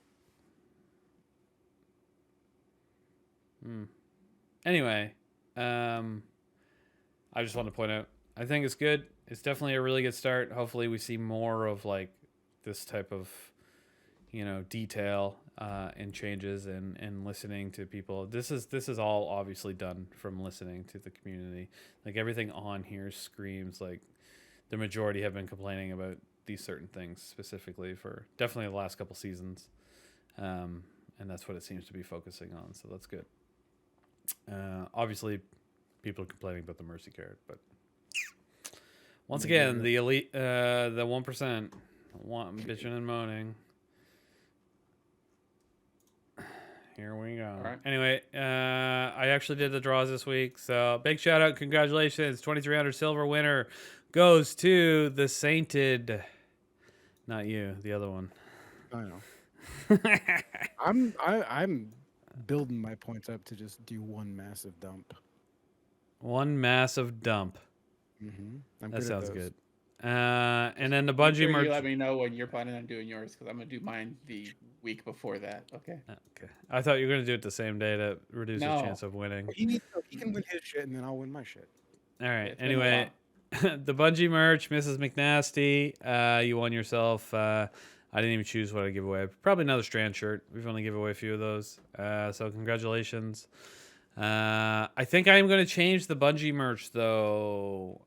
Anyway, I just want to point out, I think it's good. It's definitely a really good start. Hopefully, we see more of like this type of, detail and changes and listening to people. This is all obviously done from listening to the community. Like everything on here screams like the majority have been complaining about these certain things specifically for definitely the last couple seasons, and that's what it seems to be focusing on. So that's good. Obviously, people are complaining about the mercy carrot, but once again, the elite, the 1%, bitching and moaning. Here we go. All right. Anyway, I actually did the draws this week, so big shout out, congratulations, 2,300 silver winner goes to the Sainted. Not you, the other one. I know. I'm building my points up to just do one massive dump. One massive dump. Mm-hmm. That sounds good. And then the Make Bungie sure merch. you let me know when you're planning on doing yours, because I'm gonna do mine the week before that. Okay. Okay. I thought you were gonna do it the same day to reduce your No. chance of winning. He can win his shit, and then I'll win my shit. All right. It's been a Anyway, the Bungie merch, Mrs. McNasty. You won yourself. I didn't even choose what I give away. Probably another Strand shirt. We've only given away a few of those. So congratulations. I think I am going to change the Bungie merch though.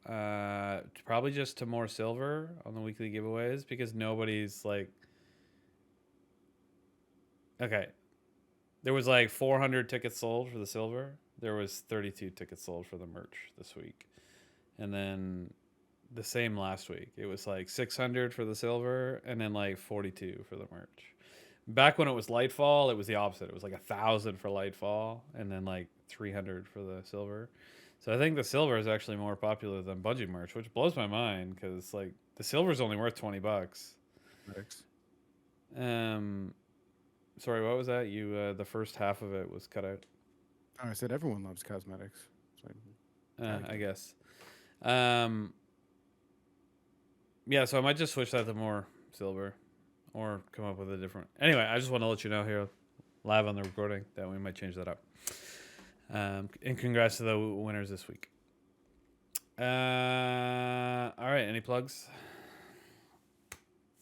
Probably just to more silver on the weekly giveaways because nobody's like. Okay. There was like 400 tickets sold for the silver. There was 32 tickets sold for the merch this week. And then the same last week. It was like 600 for the silver and then like 42 for the merch. Back when it was Lightfall, it was the opposite. It was like 1,000 for Lightfall and then like 300 for the silver. So I think the silver is actually more popular than Bungie merch, which blows my mind because like the silver is only worth $20. Thanks. Sorry, what was that? You the first half of it was cut out. Oh, I said everyone loves cosmetics. So I guess. Yeah, so I might just switch that to more silver or come up with a different. Anyway, I just want to let you know here live on the recording that we might change that up. And congrats to the winners this week. All right, any plugs?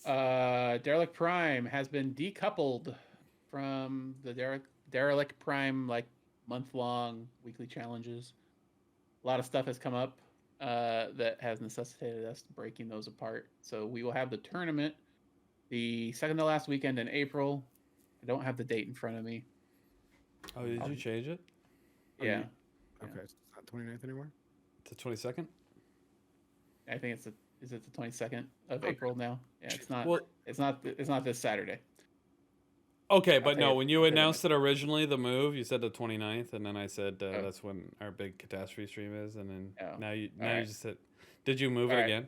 Derelict Prime has been decoupled from the Derelict Prime like month-long weekly challenges. A lot of stuff has come up that has necessitated us breaking those apart. So we will have the tournament the second to last weekend in April. I don't have the date in front of me. Oh, did you change it? Yeah. okay, so it's not 29th anymore. To 22nd? I think is it the 22nd of April now? Yeah, it's not. Well, it's not this Saturday. Okay, but tell no, you- when you I'll tell you announced it originally, the move, you said the 29th, and then I said Oh. that's when our big catastrophe stream is, and then Oh. now you Alright. just said, did you move it Alright. again?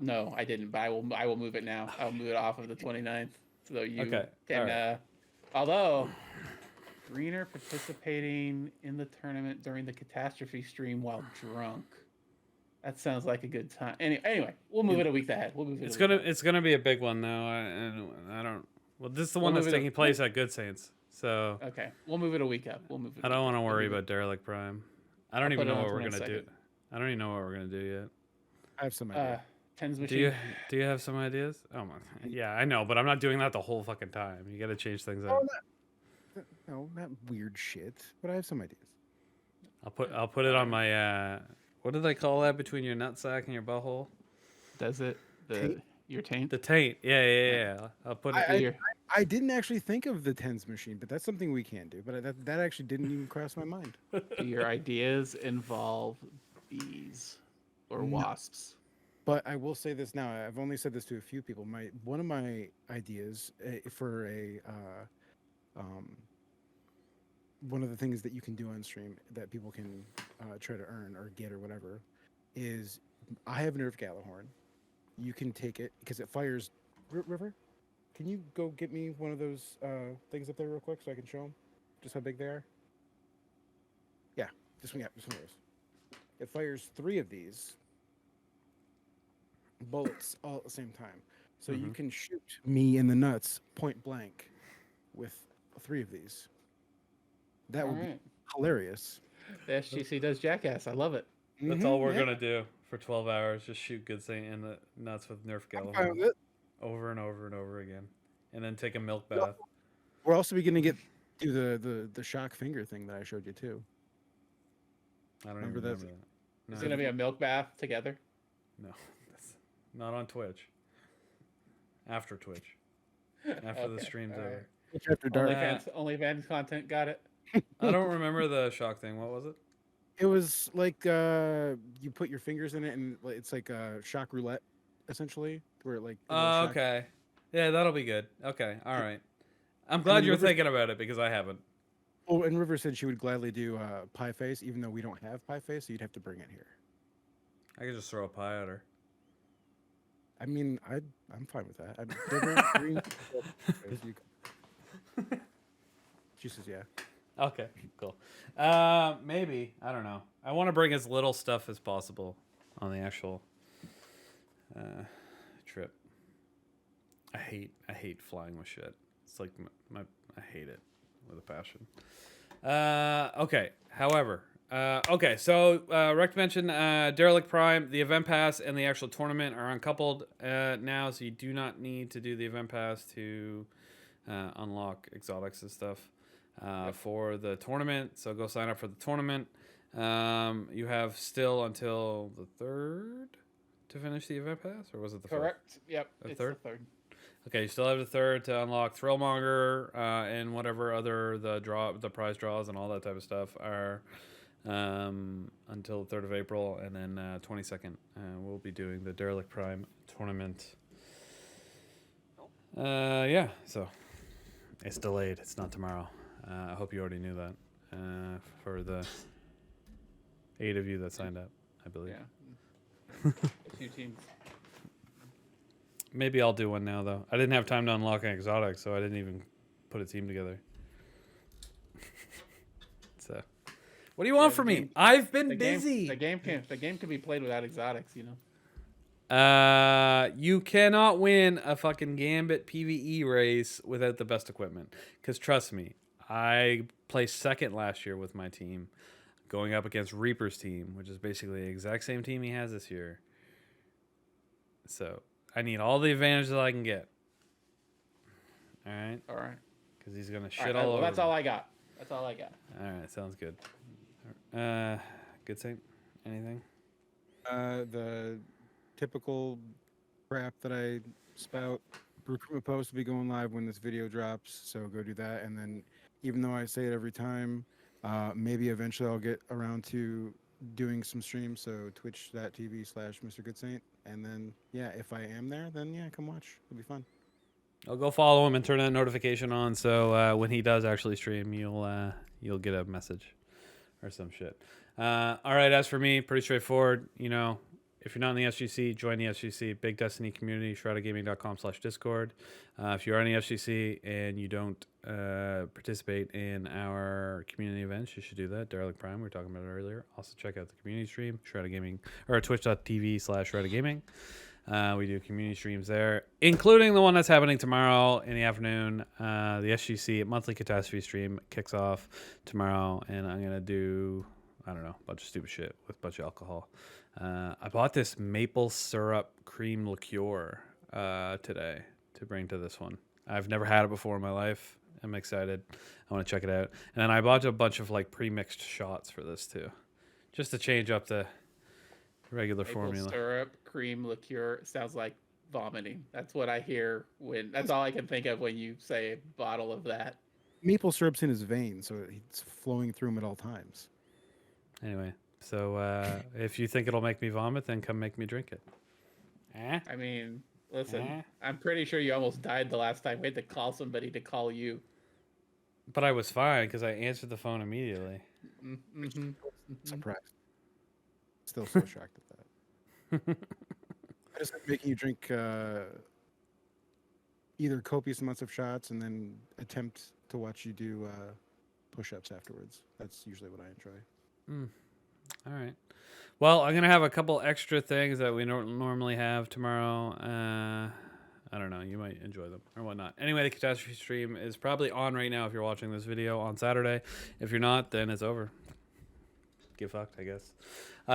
No, I didn't, but I will move it now. I'll move it off of the 29th so you Okay, can alright. Although Greener participating in the tournament during the catastrophe stream while drunk. That sounds like a good time. Anyway, we'll move it a week ahead. We'll move it. It's gonna be a big one though. I don't. Well, this is the one We'll that's move it taking place at Good Saints, so Okay, we'll move it a week up. We'll move it. I don't want to We'll worry move it- about Derelict Prime. I don't I'll even put it know on what we're gonna do. 22nd. I don't even know what we're gonna do yet. I have some idea. Tens Do machine. you have some ideas? Oh my, yeah, I know, but I'm not doing that the whole fucking time. You got to change things up. No, not weird shit, but I have some ideas. I'll put it on my what do they call that between your nutsack and your butthole? Does it Taint? your taint? The taint. Yeah. I'll put it. I didn't actually think of the tens machine, but that's something we can do. But that actually didn't even cross my mind. Do your ideas involve bees or No. wasps? But I will say this now. I've only said this to a few people. One of my ideas for one of the things that you can do on stream that people can try to earn or get or whatever is I have a Nerf Gallahorn. You can take it because it fires. River, can you go get me one of those things up there real quick so I can show them just how big they are? Yeah, this one. Yeah, this one of those. It fires 3 of these bullets all at the same time. So you can shoot me in the nuts point blank with 3 of these. That would be hilarious. The SGC does jackass. I love it. That's all we're yeah. gonna do for 12 hours. Just shoot Good Saint in the nuts with Nerf I'm fine Gallahorn with it. over and over and over again, and then take a milk bath. We're also beginning to do the shock finger thing that I showed you too. I don't Remember even that? remember that. It's No, gonna be a milk bath together. no, that's not on Twitch. After Twitch, after the Okay, stream's all right. over. After dark. OnlyFans content. Got it. I don't remember the shock thing. What was it? It was like you put your fingers in it and it's like a shock roulette, essentially, where it like. Oh, okay. Yeah, that'll be good. Okay, all right. I'm glad you're thinking about it because I haven't. Oh, and River said she would gladly do pie face, even though we don't have pie face, so you'd have to bring it here. I could just throw a pie at her. I mean, I'm fine with that. River, green, she says, yeah. Okay, cool. Maybe. I don't know. I want to bring as little stuff as possible on the actual trip. I hate flying with shit. It's like I hate it with a passion. Okay. However, okay. So Rec mentioned Derelict Prime, the event pass, and the actual tournament are uncoupled now, so you do not need to do the event pass to unlock exotics and stuff for the tournament. So go sign up for the tournament. You have still until the 3rd to finish the event pass, or was it the 4th? Correct. Yep. The It's 3rd? the 3rd. Okay, you still have the 3rd to unlock Thrillmonger and whatever other the prize draws and all that type of stuff are until the 3rd of April, and then 22nd we'll be doing the Derelict Prime tournament. Yeah, so it's delayed. It's not tomorrow. I hope you already knew that. For the 8 of you that signed up, I believe. Yeah. A few teams. Maybe I'll do one now, though. I didn't have time to unlock an exotic, so I didn't even put a team together. So, what do you want from me? I've been busy. The game can be played without exotics, you know. You cannot win a fucking Gambit PvE race without the best equipment. Because trust me, I placed 2nd last year with my team, going up against Reaper's team, which is basically the exact same team he has this year. So I need all the advantages I can get. All right. All right. Because he's gonna shit all over. That's all I got. That's all I got. All right. Sounds good. Good Saint. Anything? The typical crap that I spout. Recruitment post will be going live when this video drops, so go do that. And then, even though I say it every time, maybe eventually I'll get around to doing some streams. So twitch.tv/MrGoodSaint. And then, yeah, if I am there, then yeah, come watch. It'll be fun. I'll go follow him and turn that notification on, so when he does actually stream, you'll get a message or some shit. All right, as for me, pretty straightforward. You know, if you're not in the SGC, join the SGC. Big Destiny community, shroudedgaming.com/discord. If you are in the SGC and you don't participate in our community events, you should do that. Derelict Prime, we were talking about it earlier. Also check out the community stream, Shrouded Gaming, or twitch.tv/Shrouded Gaming. We do community streams there, including the one that's happening tomorrow in the afternoon. The SGC monthly catastrophe stream kicks off tomorrow, and I'm going to do, I don't know, a bunch of stupid shit with a bunch of alcohol. I bought this maple syrup cream liqueur today to bring to this one. I've never had it before in my life. I'm excited. I want to check it out. And then I bought a bunch of like pre-mixed shots for this too, just to change up the regular formula. Syrup, cream, liqueur. Sounds like vomiting. That's what I hear when. That's all I can think of when you say a bottle of that. Maple syrup's in his veins, so it's flowing through him at all times. Anyway, so if you think it'll make me vomit, then come make me drink it. I mean, listen, I'm pretty sure you almost died the last time. We had to call somebody to call you. But I was fine because I answered the phone immediately. Mm-hmm. Surprised. Still so shocked at that. I just like making you drink either copious amounts of shots and then attempt to watch you do push-ups afterwards. That's usually what I enjoy. All right. Well, I'm going to have a couple extra things that we normally have tomorrow. I don't know. You might enjoy them or whatnot. Anyway, the catastrophe stream is probably on right now if you're watching this video on Saturday. If you're not, then it's over. Get fucked, I guess.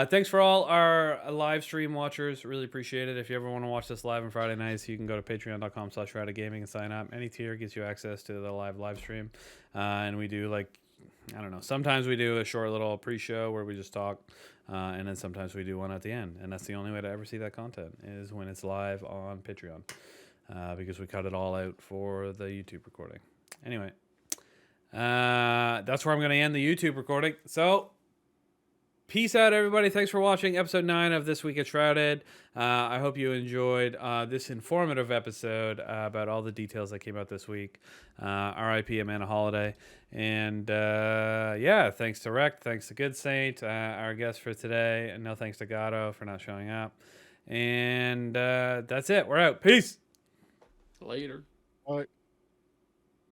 Thanks for all our live stream watchers. Really appreciate it. If you ever want to watch this live on Friday nights, you can go to patreon.com/shroudedgaming and sign up. Any tier gets you access to the live stream. And we do like, I don't know, sometimes we do a short little pre-show where we just talk. And then sometimes we do one at the end. And that's the only way to ever see that content is when it's live on Patreon. Because we cut it all out for the YouTube recording. Anyway, that's where I'm going to end the YouTube recording. So, peace out, everybody. Thanks for watching episode 9 of This Week at Shrouded. I hope you enjoyed this informative episode about all the details that came out this week. R.I.P. Amanda Holiday. And yeah, thanks to Rec. Thanks to Good Saint, our guest for today. And no thanks to Gatto for not showing up. And that's it. We're out. Peace. Later. All right.